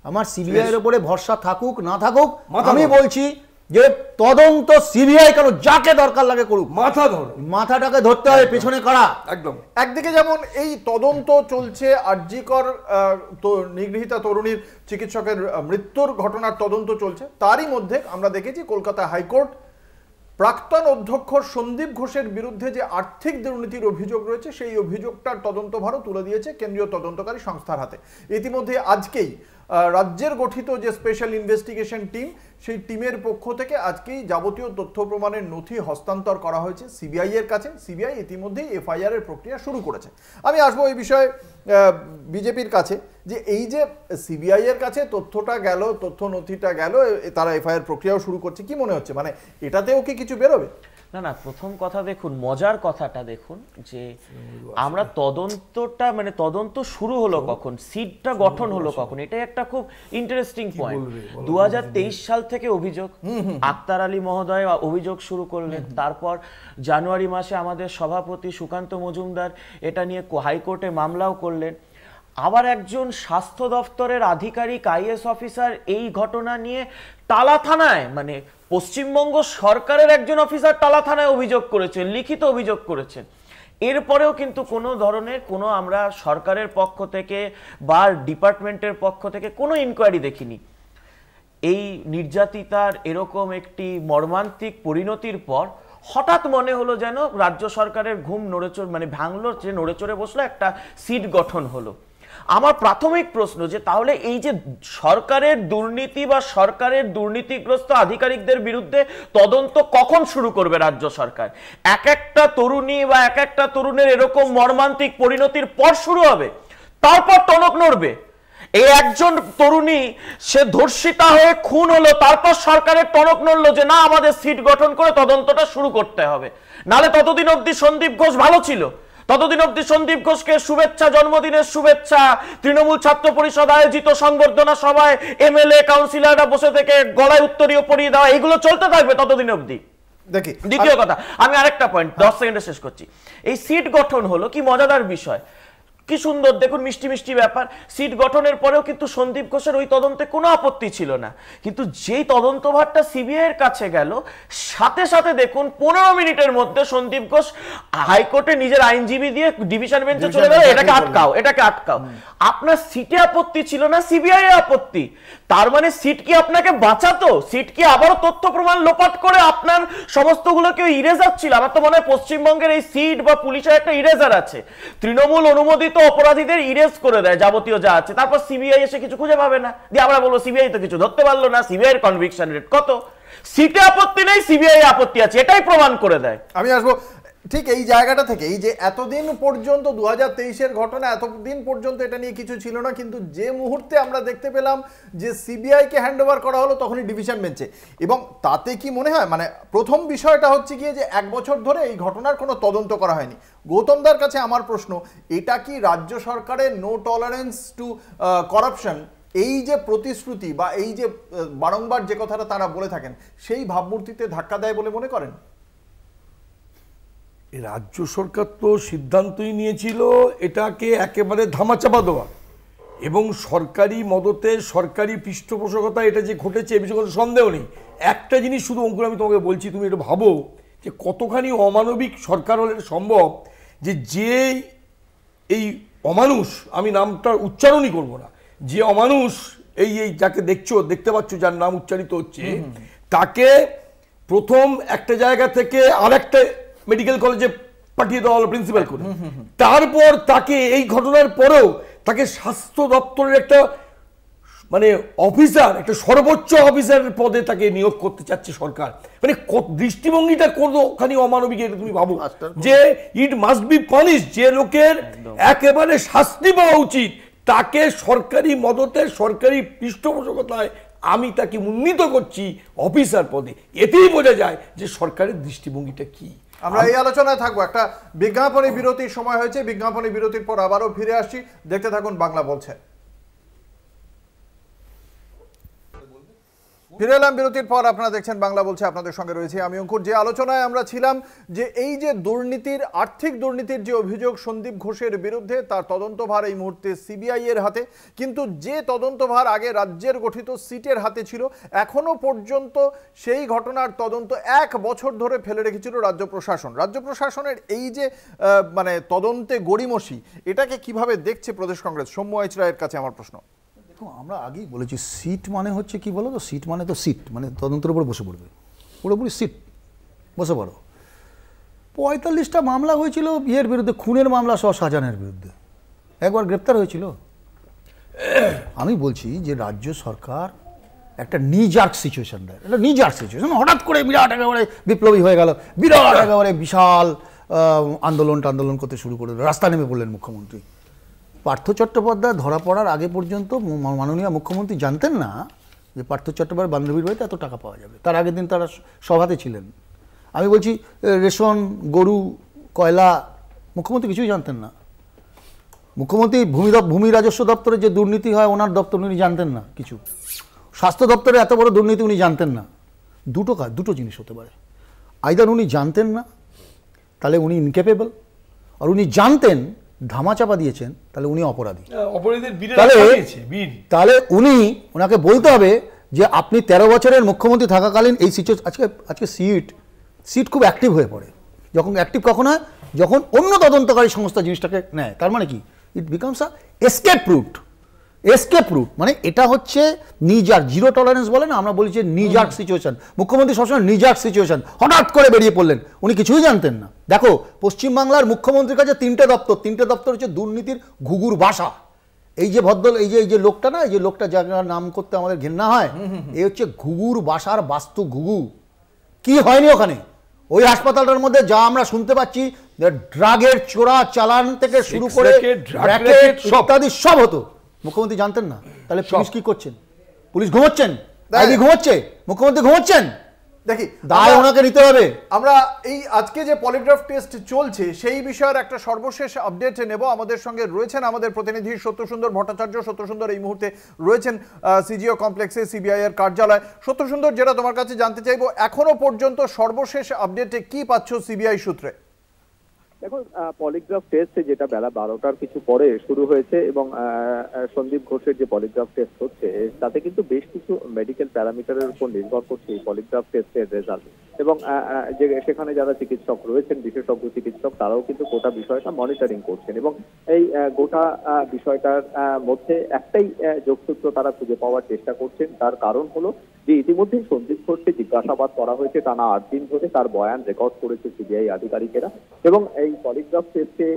আমার সিবিআই এর উপরে ভরসা থাকুক না থাকুক, আমি বলছি যে তদন্ত সিবিআই কেন যাকে দরকার লাগে করুক, মাথাটাকে ধরতে হবে পেছনে কারা। একদম। একদিকে যেমন এই তদন্ত চলছে, আরজিকর নিগৃহীতা তরুণীর চিকিৎসকের মৃত্যুর ঘটনার তদন্ত চলছে, তারই মধ্যে আমরা দেখেছি কলকাতা হাইকোর্ট প্রাক্তন অধ্যক্ষ সন্দীপ ঘোষের বিরুদ্ধে যে আর্থিক দুর্নীতির অভিযোগ রয়েছে সেই অভিযোগটার তদন্তভারও তুলে দিয়েছে কেন্দ্রীয় তদন্তকারী সংস্থার হাতে। ইতিমধ্যে আজকেই রাজ্যের গঠিত যে স্পেশাল ইনভেস্টিগেশন টিম, সেই টিমের পক্ষ থেকে আজকেই যাবতীয় তথ্য প্রমাণের নথি হস্তান্তর করা হয়েছে সিবিআই এর কাছে। সিবিআই ইতিমধ্যেই এফআইআর এর প্রক্রিয়া শুরু করেছে। আমি আসবো এই বিষয়ে বিজেপির কাছে, যে এই যে সিবিআই এর কাছে তথ্যটা গেল, তথ্য নথিটা গেল, তারা এফআইআর প্রক্রিয়াও শুরু করছে, কি মনে হচ্ছে মানে এটাতেও কি কিছু বেরোবে? না, প্রথম কথা দেখুন, মজার কথাটা দেখুন যে আমরা তদন্তটা মানে তদন্ত শুরু হলো কখন, সিটটা গঠন হলো কখন, এটাই একটা খুব ইন্টারেস্টিং পয়েন্ট। 2023 সাল থেকে অভিযোগ, আক্তার আলী মহোদয় অভিযোগ শুরু করলেন, তারপর জানুয়ারি মাসে আমাদের সভাপতি সুকান্ত মজুমদার এটা নিয়ে হাইকোর্টে মামলাও করলেন। আবার একজন স্বাস্থ্য দপ্তরের আধিকারিক আইএস অফিসার এই ঘটনা নিয়ে টালা থানায়, মানে পশ্চিমবঙ্গ সরকারের একজন অফিসার টালা থানায় অভিযোগ করেছেন, লিখিত অভিযোগ করেছেন। এরপরেও কিন্তু কোনো ধরনের কোনো আমরা সরকারের পক্ষ থেকে বা ডিপার্টমেন্টের পক্ষ থেকে কোনো ইনকোয়ারি দেখিনি। এই নির্যাতিতার এরকম একটি মর্মান্তিক পরিণতির পর হঠাৎ মনে হলো যেন রাজ্য সরকারের ঘুম নড়েচড়ে মানে ভাঙলো, যে নড়েচড়ে বসলো, একটা সিট গঠন হলো। আমার প্রাথমিক প্রশ্ন যে তাহলে এই যে সরকারের দুর্নীতি বা সরকারের দুর্নীতিগ্রস্ত আধিকারিকদের বিরুদ্ধে তদন্ত কখন শুরু করবে রাজ্য সরকার? এক একটা তরুণী বা এক একটা তরুণের এরকম মর্মান্তিক পরিণতির পর শুরু হবে, তারপর টনক নড়বে। এই একজন তরুণী সে ধর্ষিতা হয়ে খুন হলো, তারপর সরকারের টনক নড়লো যে না আমাদের সিট গঠন করে তদন্তটা শুরু করতে হবে। নালে ততদিন অবধি সন্দীপ ঘোষ ভালো ছিল, ততদিন অবধি সন্দীপ ঘোষকে শুভেচ্ছা, জন্মদিনের শুভেচ্ছা, তৃণমূল ছাত্র পরিষদ আয়োজিত সংবর্ধনা সভায় এমএলএ কাউন্সিলররা বসে থেকে গলায় উত্তরীয় পরিয়ে দেওয়া, এগুলো চলতে থাকবে ততদিন অবধি। দেখি দ্বিতীয় কথা, আমি আরেকটা পয়েন্ট 10 সেকেন্ডে শেষ করছি। এই সিট গঠন হলো কি মজাদার বিষয়, কি সুন্দর দেখুন, মিষ্টি মিষ্টি ব্যাপার। সিট গঠনের পরেও কিন্তু সন্দীপ ঘোষের ওই তদন্তে কোনো আপত্তি ছিল না, কিন্তু যেই তদন্তভারটা সিবিআই এর কাছে গেল, সাথে সাথে দেখুন 15 মিনিটের মধ্যে সন্দীপ ঘোষ হাইকোর্টে নিজের আইনজীবী দিয়ে ডিভিশন বেঞ্চে চলে গেল, এটাকে আটকাও, এটাকে আটকাও। আপনার সিটে আপত্তি ছিল না, সিবিআই এর আপত্তি। তার মানে সিট কি আপনাকে বাঁচাতো? সিট কি আবারও তথ্য প্রমাণ লোপাট করে আপনার সমস্তগুলোকে ইরেজার ছিল? আমার তো মনে হয় পশ্চিমবঙ্গের এই সিট বা পুলিশের একটা ইরেজার আছে, তৃণমূল অনুমোদিত অপরাধীদের ইরেজ করে দেয় যাবতীয় যা আছে, তারপর সিবিআই এসে কিছু খুঁজে পাবে না, দিয়ে আমরা বলবো সিবিআই তো কিছু ধরতে পারলো না। সিবিআই এর কনভিকশন রেট কত? সিটে আপত্তি নেই, সিবিআই আপত্তি আছে, এটাই প্রমাণ করে দেয়। আমি আসবো ঠিক এই জায়গাটা থেকে, এই যে এতদিন পর্যন্ত 2023-এর ঘটনা, এতদিন পর্যন্ত এটা নিয়ে কিছু ছিল না, কিন্তু যে মুহূর্তে আমরা দেখতে পেলাম যে সিবিআইকে হ্যান্ডওভার করা হলো তখনই ডিভিশন বেঞ্চে, এবং তাতে কি মনে হয় মানে প্রথম বিষয়টা হচ্ছে গিয়ে যে 1 বছর ধরে এই ঘটনার কোনো তদন্ত করা হয়নি। গৌতমদার কাছে আমার প্রশ্ন, এটা কি রাজ্য সরকারের নো টলারেন্স টু করাপশন, এই যে প্রতিশ্রুতি বা এই যে বারংবার যে কথাটা তারা বলে থাকেন, সেই ভাবমূর্তিতে ধাক্কা দেয় বলে মনে করেন? রাজ্য সরকার তো সিদ্ধান্তই নিয়েছিল এটাকে একেবারে ধামাচাপা দেওয়া, এবং সরকারি মদতে সরকারি পৃষ্ঠপোষকতা এটা যে ঘটেছে এ বিষয়ে কোনো সন্দেহ নেই। একটা জিনিস শুধু অঙ্কুর আমি তোমাকে বলছি, তুমি এটা ভাবো যে কতখানি অমানবিক সরকার হলে সম্ভব যে এই অমানুষ, আমি নামটা উচ্চারণই করবো না, যে অমানুষ এই এই যাকে দেখতে পাচ্ছ, যার নাম উচ্চারিত হচ্ছে, তাকে প্রথম একটা জায়গা থেকে আরেকটা মেডিকেল কলেজে পাঠিয়ে দেওয়া হলো প্রিন্সিপাল করে, তারপর তাকে এই ঘটনার পরেও তাকে স্বাস্থ্য দপ্তরের একটা মানে অফিসার, একটা সর্বোচ্চ অফিসারের পদে তাকে নিয়োগ করতে চাচ্ছে সরকার। মানে দৃষ্টিভঙ্গিটা কতখানি অমানবিক এটা তুমি ভাবো, যে ইট মাস্ট বি পানিশ, যে লোকের একেবারে শাস্তি পাওয়া উচিত, তাকে সরকারি মদতে সরকারি পৃষ্ঠপোষকতায় আমি তাকে উন্নীত করছি অফিসার পদে। এতেই বোঝা যায় যে সরকারের দৃষ্টিভঙ্গিটা কি। আমরা এই আলোচনায় থাকবো, একটা বিজ্ঞাপনী বিরতির সময় হয়েছে, বিজ্ঞাপনী বিরতির পর আবারও ফিরে আসছি, দেখতে থাকুন বাংলা বলছে। ফিরে এলাম বিরতির পর, আপনারা দেখছেন বাংলা বলছে, আপনাদের সঙ্গে রয়েছে আমি অঙ্কুর। যে আলোচনায় আমরা ছিলাম যে এই যে দুর্নীতির, আর্থিক দুর্নীতির যে অভিযোগ সন্দীপ ঘোষের বিরুদ্ধে, তার তদন্তভার এই মুহূর্তে সিবিআই এর হাতে, কিন্তু যে তদন্তভার আগে রাজ্যের গঠিত সিটের হাতে ছিল, এখনো পর্যন্ত সেই ঘটনার তদন্ত 1 বছর ধরে ফেলে রেখেছিল রাজ্য প্রশাসন। রাজ্য প্রশাসনের এই যে মানে তদন্তে গড়িমসি, এটাকে কিভাবে দেখছে প্রদেশ কংগ্রেস? সৌম্য এইচ রায়ের কাছে আমার প্রশ্ন। আমরা আগেই বলেছি, সিট মানে হচ্ছে কি বলো তো, সিট মানে তো সিট, মানে তদন্তের উপর বসে পড়বে, পুরোপুরি সিট, বসে পড়ো। 45টা মামলা হয়েছিল ইয়ের বিরুদ্ধে, খুনের মামলা সহ শাহজাহানের বিরুদ্ধে, একবার গ্রেপ্তার হয়েছিল। আমি বলছি যে রাজ্য সরকার একটা নিজার্ক সিচুয়েশন দেয়, একটা নিজার্ক সিচুয়েশন, হঠাৎ করে বিরাট একেবারে বিপ্লবী হয়ে গেল, বিরাট একেবারে বিশাল আন্দোলন করতে শুরু করে দিল, রাস্তা নেমে পড়লেন মুখ্যমন্ত্রী। পার্থ চট্টোপাধ্যায় ধরা পড়ার আগে পর্যন্ত মাননীয় মুখ্যমন্ত্রী জানতেন না যে পার্থ চট্টোপাধ্যায় বান্ধবীর বাড়িতে এত টাকা পাওয়া যাবে। তার আগের দিন তারা সভাতে ছিলেন। আমি বলছি রেশন, গরু, কয়লা, মুখ্যমন্ত্রী কিছুই জানতেন না। মুখ্যমন্ত্রী ভূমি রাজস্ব দপ্তরে যে দুর্নীতি হয় ওনার দপ্তর উনি জানতেন না কিছু। স্বাস্থ্য দপ্তরে এত বড় দুর্নীতি উনি জানতেন না। দুটো জিনিস হতে পারে, আইদার উনি জানতেন না, তাহলে উনি ইনক্যাপেবল, আর উনি জানতেন, ধামাচাপা দিয়েছেন, তাহলে উনি অপরাধী। তাহলে ওনাকে বলতে হবে যে আপনি 13 বছরের মুখ্যমন্ত্রী থাকাকালীন এই সিচুয়েশন, আজকে সিট খুব অ্যাক্টিভ হয়ে পড়ে। যখন অ্যাক্টিভ কখন হয়? যখন অন্য তদন্তকারী সংস্থা জিনিসটাকে নেয়। তার মানে কি? It becomes a escape route. মানে এটা হচ্ছে নিজার্ক, জিরো টলারেন্স বলে না, আমরা বলি যে নিজার্ক সিচুয়েশন। মুখ্যমন্ত্রী সবসময় নিজার্ক সিচুয়েশন, হঠাৎ করে বেরিয়ে পড়লেন, উনি কিছুই জানতেন না। দেখো, পশ্চিমবাংলার মুখ্যমন্ত্রীর কাছে 3টে দপ্তর হচ্ছে দুর্নীতির ঘুঘুর বাসা। এই যে লোকটা না, এই যে লোকটা যার নাম করতে আমাদের ঘেন্না হয়, এই হচ্ছে ঘুঘুর বাসার বাস্তু ঘুঘু। কি হয়নি ওখানে? ওই হাসপাতালটার মধ্যে যা আমরা শুনতে পাচ্ছি, ড্রাগের চোরা চালান থেকে শুরু করে ইত্যাদি সব হতো। মুখ্যমন্ত্রী জানতেন না, তাহলে পুলিশ কি করছেন? পুলিশ ঘুমোচ্ছেন, ঘুমোচ্ছে, মুখ্যমন্ত্রী ঘুমোচ্ছেন। দেখি দায় ওনাকে নিতে হবে। আমরা এই আজকে যে পলিগ্রাফ টেস্ট চলছে সেই বিষয়ের একটা সর্বশেষ আপডেট নেব। আমাদের সঙ্গে রয়েছেন আমাদের প্রতিনিধি সত্যসুন্দর ভট্টাচার্য। সত্যসুন্দর এই মুহূর্তে রয়েছেন সিজিও কমপ্লেক্সে, সিবিআই এর কার্যালয়। সত্যসুন্দর, যেটা তোমার কাছে জানতে চাইবো, এখনো পর্যন্ত সর্বশেষ আপডেটে কি পাচ্ছ সিবিআই সূত্রে? দেখো, পলিগ্রাফ টেস্ট যেটা বেলা 12টার কিছু পরে শুরু হয়েছে এবং সন্দীপ ঘোষের যে পলিগ্রাফ টেস্ট হচ্ছে তাতে কিন্তু বেশ কিছু মেডিকেল প্যারামিটারের উপর নির্ভর করছে এই পলিগ্রাফ টেস্টের রেজাল্ট। এবং যে সেখানে যারা চিকিৎসক রয়েছেন, বিশেষজ্ঞ চিকিৎসক, তারাও কিন্তু গোটা বিষয়টা মনিটরিং করছেন। এবং এই গোটা বিষয়টার মধ্যে একটাই যোগসূত্র তারা খুঁজে পাওয়ার চেষ্টা করছেন। তার কারণ হলো যে ইতিমধ্যেই সন্দীপ ঘোষকে জিজ্ঞাসাবাদ করা হয়েছে টানা 8 দিন ধরে, তার বয়ান রেকর্ড করেছে সিবিআই আধিকারিকেরা। এবং এই পলিগ্রাফ টেস্টের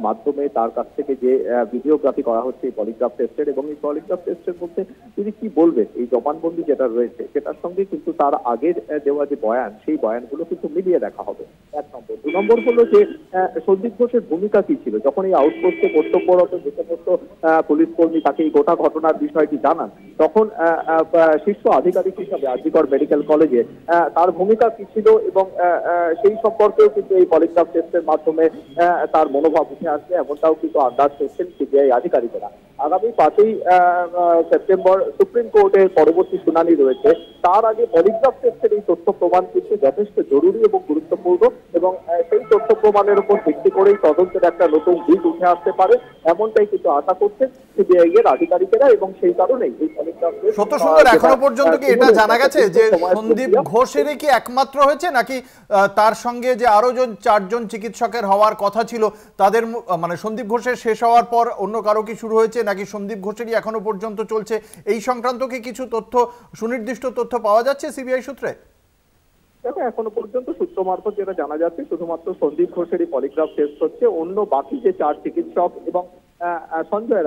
মাধ্যমে তার কাছ থেকে যে ভিডিওগ্রাফি করা হচ্ছে এই পলিগ্রাফ টেস্টের, এবং এই পলিগ্রাফ টেস্টের মধ্যে তিনি কি বলবেন, এই জবানবন্দি যেটা রয়েছে সেটার সঙ্গে কিন্তু তার আগের দেওয়া যে বয়ান, সেই বয়ানগুলো কিন্তু মিলিয়ে দেখা হবে। 1 নম্বর। 2 নম্বর হলো যে সন্দীপ ঘোষের ভূমিকা কি ছিল যখন এই আউটপোস্টে কর্তব্যরত যে সমস্ত পুলিশ কর্মী তাকে এই গোটা ঘটনার বিষয়টি জানান, তখন শীর্ষ আধিকারিক হিসাবে আরজিকর মেডিকেল কলেজে তার ভূমিকা কি ছিল, এবং সেই সম্পর্কেও কিন্তু এই পলিগ্রাফ টেস্টের মাধ্যমে তার মনোভাব উঠে আসবে, এমনটাও কিন্তু আন্দাজ করছেন সিবিআই আধিকারিকেরা। আগামী 5ই সেপ্টেম্বর সুপ্রিম কোর্টের পরবর্তী শুনানি রয়েছে। তার আগে পলিগ্রাফ টেস্টের এই তথ্য প্রমাণ কিন্তু যথেষ্ট জরুরি এবং গুরুত্বপূর্ণ, এবং সেই তথ্য প্রমাণের উপর ভিত্তি করেই তদন্তের একটা নতুন দিক উঠে আসতে পারে, এমনটাই কিন্তু আশা করছেন সিবিআই এর আধিকারিকেরা। এবং সেই কারণেই এই পলিগ্রাফ টেস্ট সত্যসুন্দর, এখনো পর্যন্ত কি এটা জানা গেছে যে সন্দীপ ঘোষেরই কি একমাত্র হয়েছে, নাকি তার সঙ্গে যে আরো 4জন চিকিৎসকের হওয়ার কথা ছিল তাদের, মানে সন্দীপ ঘোষের শেষ হওয়ার পর অন্য কারো কি শুরু হয়েছে, নাকি সন্দীপ ঘোষেরই এখনো পর্যন্ত চলছে, এই সংক্রান্ত কি কিছু তথ্য, সুনির্দিষ্ট তথ্য পাওয়া যাচ্ছে সিবিআই সূত্রে? দেখো, এখনো পর্যন্ত সূত্র মারফত যেটা জানা যাচ্ছে শুধুমাত্র সন্দীপ ঘোষেরই পলিগ্রাফ টেস্ট হচ্ছে। অন্য বাকি যে 4 চিকিৎসক এবং সঞ্জয়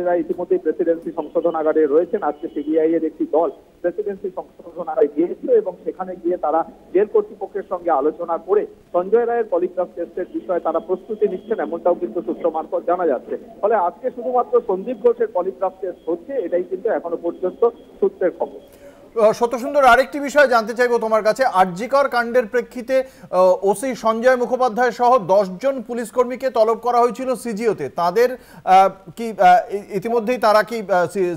রায় ইতিমধ্যেই প্রেসিডেন্সি সংশোধনাগারে রয়েছেন। আজকে সিবিআই এর একটি দল প্রেসিডেন্সি সংশোধনাগারে গিয়েছিল এবং সেখানে গিয়ে তারা জেল কর্তৃপক্ষের সঙ্গে আলোচনা করে সঞ্জয় রায়ের পলিগ্রাফ টেস্টের বিষয়ে তারা প্রস্তুতি নিচ্ছেন, এমনটাও কিন্তু সূত্র মারফত জানা যাচ্ছে। ফলে আজকে শুধুমাত্র সন্দীপ ঘোষের পলিগ্রাফ টেস্ট হচ্ছে, এটাই কিন্তু এখনো পর্যন্ত সূত্রের খবর। সত্যসুন্দর, আরেকটি বিষয় জানতে চাইবো তোমার কাছে। আরজিকর কাণ্ডের প্রেক্ষিতে ওসি সঞ্জয় মুখোপাধ্যায় সহ 10 জন পুলিশ কর্মীকে তলব করা হয়েছিল সিজিওতে। তাদের কি ইতিমধ্যেই তারা কি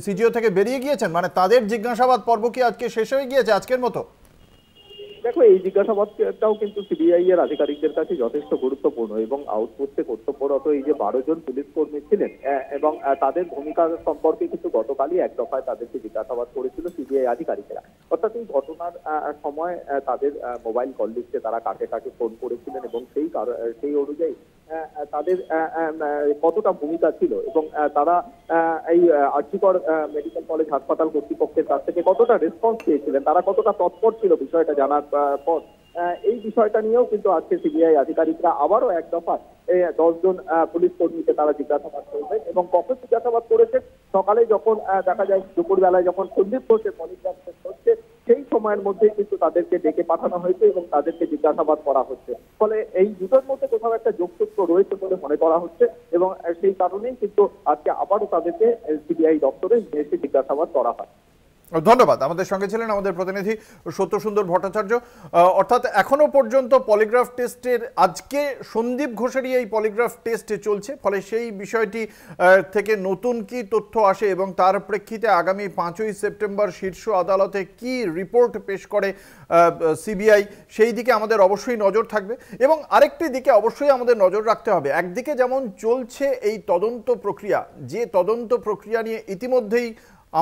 সিজিও থেকে বেরিয়ে গিয়েছেন? মানে তাদের জিজ্ঞাসাবাদ পর্ব কি আজকে শেষ হয়ে গিয়েছে আজকের মতো? দেখো, এই জিজ্ঞাসাবাদটাও কিন্তু সিবিআই এর আধিকারিকদের কাছে যথেষ্ট গুরুত্বপূর্ণ এবং আউটপোস্টে কর্তব্যরত এই যে 12 জন পুলিশ কর্মী ছিলেন এবং তাদের ভূমিকা সম্পর্কে কিন্তু গতকালই এক দফায় তাদেরকে জিজ্ঞাসাবাদ করেছিল সিবিআই আধিকারিকেরা। অর্থাৎ এই ঘটনার সময় তাদের মোবাইল কল লিস্টে তারা কাকে কাকে ফোন করেছিলেন এবং সেই অনুযায়ী তাদের কতটা ভূমিকা ছিল এবং তারা এই আরজিকর মেডিকেল কলেজ হাসপাতাল কর্তৃপক্ষের কাছ থেকে কতটা রেসপন্স পেয়েছিলেন, তারা কতটা তৎপর ছিল বিষয়টা জানার পর, এই বিষয়টা নিয়েও কিন্তু আজকে সিবিআই আধিকারিকরা আবারও এক দফা 10 জন পুলিশ কর্মীকে তারা জিজ্ঞাসাবাদ করবেন। এবং কখন জিজ্ঞাসাবাদ করেছেন? সকালে যখন দেখা যায় দুপুরবেলায় যখন সন্দীপ ঘোষের পলিগ্রাফ টেস্ট হচ্ছে সেই সময়ের মধ্যেই কিন্তু তাদেরকে ডেকে পাঠানো হয়েছে এবং তাদেরকে জিজ্ঞাসাবাদ করা হচ্ছে। ফলে এই দুটোর মধ্যে কোথাও একটা যোগসূত্র রয়েছে বলে মনে করা হচ্ছে এবং সেই কারণেই কিন্তু আজকে আবারও তাদেরকে সিবিআই দপ্তরে এসে জিজ্ঞাসাবাদ করা হয়। ধন্যবাদ। আমাদের সঙ্গে ছিলেন আমাদের প্রতিনিধি সত্যসুন্দর ভট্টাচার্য। অর্থাৎ এখনো পর্যন্ত পলিগ্রাফ টেস্টের আজকে সন্দীপ ঘোষেরই এই পলিগ্রাফ টেস্ট চলছে। ফলে সেই বিষয়টি থেকে নতুন কি তথ্য আসে এবং তার প্রেক্ষিতে আগামী 5ই সেপ্টেম্বর শীর্ষ আদালতে কি রিপোর্ট পেশ করে সিবিআই, সেই দিকে আমাদের অবশ্যই নজর থাকবে। এবং আরেকটি দিকে অবশ্যই আমাদের নজর রাখতে হবে, একদিকে যেমন চলছে এই তদন্ত প্রক্রিয়া, যে তদন্ত প্রক্রিয়া নিয়ে ইতিমধ্যেই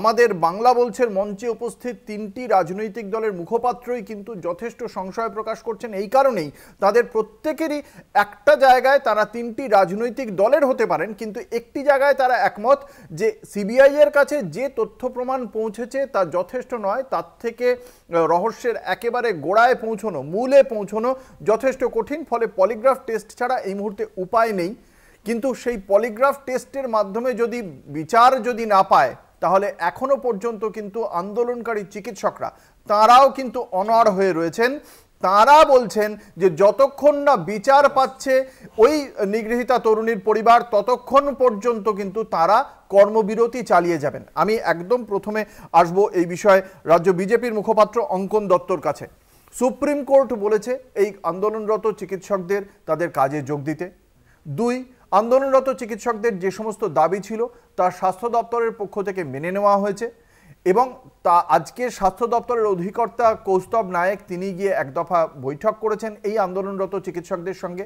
আমাদের বাংলা বলছের মঞ্চে উপস্থিত 3টি রাজনৈতিক দলের মুখপাত্রই কিন্তু যথেষ্ট সংশয় প্রকাশ করছেন। এই কারণেই তাদের প্রত্যেকেরই একটা জায়গায়, তারা 3টি রাজনৈতিক দলের হতে পারেন কিন্তু একটি জায়গায় তারা একমত যে সিবিআই এর কাছে যে তথ্য প্রমাণ পৌঁছেছে তা যথেষ্ট নয়, তার থেকে রহস্যের একেবারে গোড়ায় পৌঁছানো, মূলে পৌঁছানো যথেষ্ট কঠিন। ফলে পলিগ্রাফ টেস্ট ছাড়া এই মুহূর্তে উপায় নেই। কিন্তু সেই পলিগ্রাফ টেস্টের মাধ্যমে যদি বিচার যদি না পায়, তাহলে এখনো পর্যন্ত কিন্তু আন্দোলনকারী চিকিৎসকরা তারাও কিন্তু অনড় হয়ে রয়েছেন। তারা বলছেন যে যতক্ষণ না বিচার পাচ্ছে ওই নিগৃহীতা তরুণীর পরিবার, ততক্ষণ পর্যন্ত কিন্তু তারা কর্মবিরতি চালিয়ে যাবেন। আমি একদম প্রথমে আসব এই বিষয়ে রাজ্য বিজেপির মুখপাত্র অঙ্কন দত্তর কাছে। সুপ্রিম কোর্ট বলেছে এই আন্দোলনরত চিকিৎসকদের তাদের কাজে যোগ দিতে। 2, আন্দোলনরত চিকিৎসকদের যে সমস্ত দাবি ছিল তা স্বাস্থ্য দপ্তরের পক্ষ থেকে মেনে নেওয়া হয়েছে এবং তা আজকে স্বাস্থ্য দপ্তরের অধিকর্তা কৌস্তব নায়েক তিনি গিয়ে এক দফা বৈঠক করেছেন এই আন্দোলনরত চিকিৎসকদের সঙ্গে।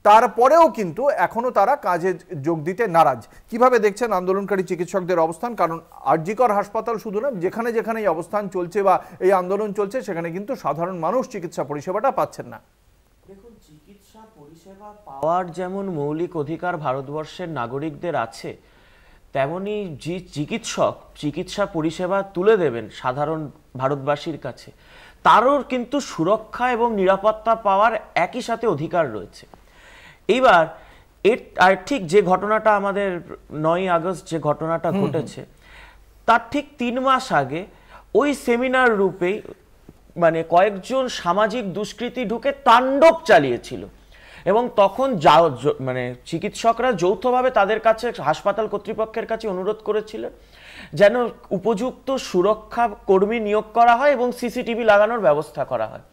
তারপরেও কিন্তু এখনো তারা কাজে যোগ দিতে নারাজ। কিভাবে দেখছেন আন্দোলনকারী চিকিৎসকদের অবস্থান? কারণ আরজিকর হাসপাতাল শুধু না, যেখানে যেখানে এই অবস্থান চলছে বা এই আন্দোলন চলছে সেখানে কিন্তু সাধারণ মানুষ চিকিৎসা পরিষেবাটা পাচ্ছেন না। দেখুন, চিকিৎসা পরিষেবা পাওয়ার যেমন মৌলিক অধিকার ভারতবর্ষের নাগরিকদের আছে, তেমনি যে চিকিৎসক চিকিৎসা পরিষেবা তুলে দেবেন সাধারণ ভারতবাসীর কাছে, তারও কিন্তু সুরক্ষা এবং নিরাপত্তা পাওয়ার একই সাথে অধিকার রয়েছে। এইবার আর ঠিক যে ঘটনাটা আমাদের 9ই আগস্ট যে ঘটনাটা ঘটেছে তার ঠিক 3 মাস আগে ওই সেমিনার রূপেই মানে কয়েকজন সামাজিক দুষ্কৃতী ঢুকে তাণ্ডব চালিয়েছিল এবং তখন মানে চিকিৎসকরা যৌথভাবে তাদের কাছে হাসপাতাল কর্তৃপক্ষের কাছে অনুরোধ করেছিলেন যেন উপযুক্ত সুরক্ষা কর্মী নিয়োগ করা হয় এবং সিসিটিভি লাগানোর ব্যবস্থা করা হয়।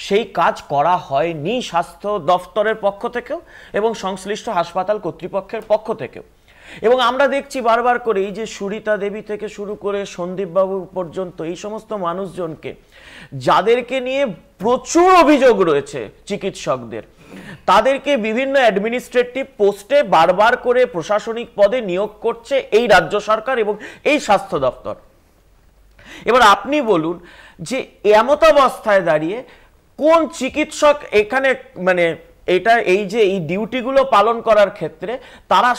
সেই কাজ করা হয়নি স্বাস্থ্য দফতরের পক্ষ থেকেও এবং সংশ্লিষ্ট হাসপাতাল কর্তৃপক্ষের পক্ষ থেকেও। এবং আমরা দেখছি বারবার করে এই যে সুরিতা দেবী থেকে শুরু করে সন্দীপবাবু পর্যন্ত এই সমস্ত মানুষজনকে, যাদেরকে নিয়ে প্রচুর অভিযোগ রয়েছে চিকিৎসকদের, তাদেরকে বিভিন্ন অ্যাডমিনিস্ট্রেটিভ পোস্টে বারবার করে প্রশাসনিক পদে নিয়োগ করছে এই রাজ্য সরকার এবং এই স্বাস্থ্য দপ্তর। এবার আপনি বলুন যে এমতাবস্থায় দাঁড়িয়ে কোন চিকিৎসক এখানে মানে এটা এই যে এই ডিউটিগুলো পালন করার ক্ষেত্রে তারা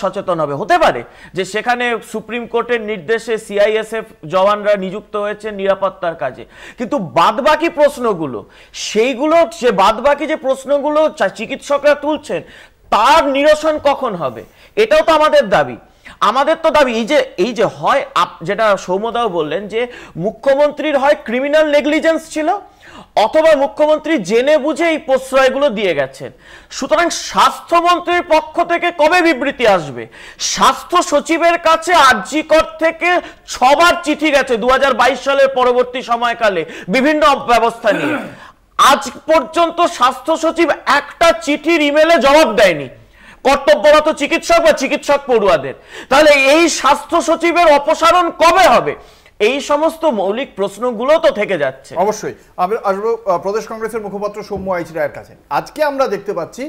সচেতন হবে। হতে পারে যে সেখানে সুপ্রিম কোর্টের নির্দেশে সিআইএসএফ জওয়ানরা নিযুক্ত হয়েছে নিরাপত্তার কাজে, কিন্তু বাদবাকি প্রশ্নগুলো, সেইগুলো যে বাদবাকি যে প্রশ্নগুলো চিকিৎসকরা তুলছেন তার নিরসন কখন হবে, এটাও তো আমাদের দাবি। আমাদের তো দাবি এই যে হয় যেটা সৌম্যদাও বললেন যে মুখ্যমন্ত্রীর হয় ক্রিমিনাল নেগলিজেন্স ছিল অথবা মুখ্যমন্ত্রী জেনে বুঝে এই প্রশ্রয়গুলো দিয়ে গেছেন। সুতরাং স্বাস্থ্যমন্ত্রীর পক্ষ থেকে কবে বিবৃতি আসবে? স্বাস্থ্য সচিবের কাছে আরজিকর থেকে 6 বার চিঠি গেছে 2022 সালের পরবর্তী সময়কালে বিভিন্ন ব্যবস্থা নিয়ে। আজ পর্যন্ত স্বাস্থ্য সচিব একটা চিঠির ইমেলে জবাব দেয়নি কর্তব্যরত চিকিৎসক বা চিকিৎসক পড়ুয়াদের। তাহলে এই স্বাস্থ্য সচিবের অপসারণ কবে হবে? এই সমস্ত মৌলিক প্রশ্নগুলো তো থেকে যাচ্ছে। অবশ্যই আমি আসবো প্রদেশ কংগ্রেসের মুখপাত্র সৌম্য আইচ রায়ের কাছে। আজকে আমরা দেখতে পাচ্ছি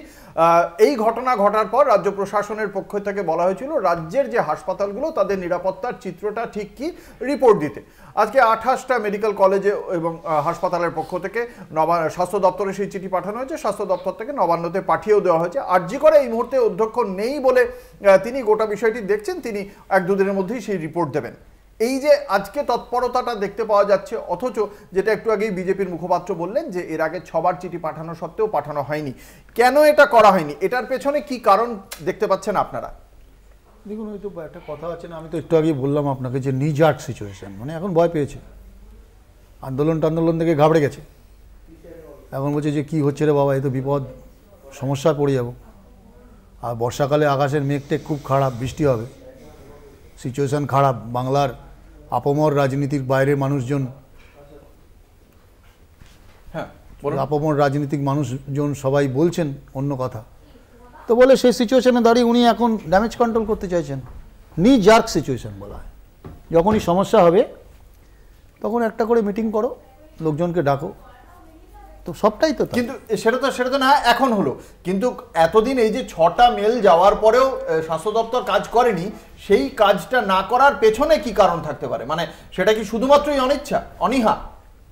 এই ঘটনা ঘটার পর রাজ্য প্রশাসনের পক্ষ থেকে বলা হয়েছিল রাজ্যের যে হাসপাতালগুলো তাদের নিরাপত্তার চিত্রটা ঠিক কি রিপোর্ট দিতে। আজকে 28টা মেডিকেল কলেজে এবং হাসপাতালের পক্ষ থেকে স্বাস্থ্য দপ্তরে সেই চিঠি পাঠানো হয়েছে, স্বাস্থ্য দপ্তর থেকে নবান্নতে পাঠিয়েও দেওয়া হয়েছে। আরজি করে এই মুহূর্তে অধ্যক্ষ নেই বলে তিনি গোটা বিষয়টি দেখছেন, তিনি 1-2 দিনের মধ্যেই সেই রিপোর্ট দেবেন। এই যে আজকে তৎপরতাটা দেখতে পাওয়া যাচ্ছে, অথচ যেটা একটু আগেই বিজেপির মুখপাত্র বললেন যে এর আগে 6 বার চিঠি পাঠানো সত্ত্বেও পাঠানো হয়নি, কেন এটা করা হয়নি? এটার পেছনে কি কারণ দেখতে পাচ্ছেন আপনারা? দেখুন, হয়তো একটা কথা আছে না, আমি তো একটু আগেই বললাম আপনাকে যে নিজার্ট সিচুয়েশন, মানে এখন ভয় পেয়েছে, আন্দোলন থেকে ঘাবড়ে গেছে, এখন বলছে যে কি হচ্ছে রে বাবা, এই তো বিপদ, সমস্যায় পড়ে যাব। আর বর্ষাকালে আকাশের মেঘটেক খুব খারাপ, বৃষ্টি হবে, সিচুয়েশন খারাপ। বাংলার আপমর রাজনীতির বাইরে মানুষজন, আপমর রাজনীতিক মানুষজন সবাই বলছেন অন্য কথা, তো বলে সেই সিচুয়েশনে দাঁড়িয়ে উনি এখন ড্যামেজ কন্ট্রোল করতে চাইছেন। নি জার্ক সিচুয়েশন বলা হয়। যখনই সমস্যা হবে তখন একটা করে মিটিং করো, লোকজনকে ডাকো, তো সবটাই তো। কিন্তু সেটা তো না এখন হলো, কিন্তু এতদিন এই যে 6টা মেল যাওয়ার পরেও স্বাস্থ্য দপ্তর কাজ করেনি, সেই কাজটা না করার পেছনে কি কারণ থাকতে পারে? মানে সেটা কি শুধুমাত্রই অনিচ্ছা, অনীহা?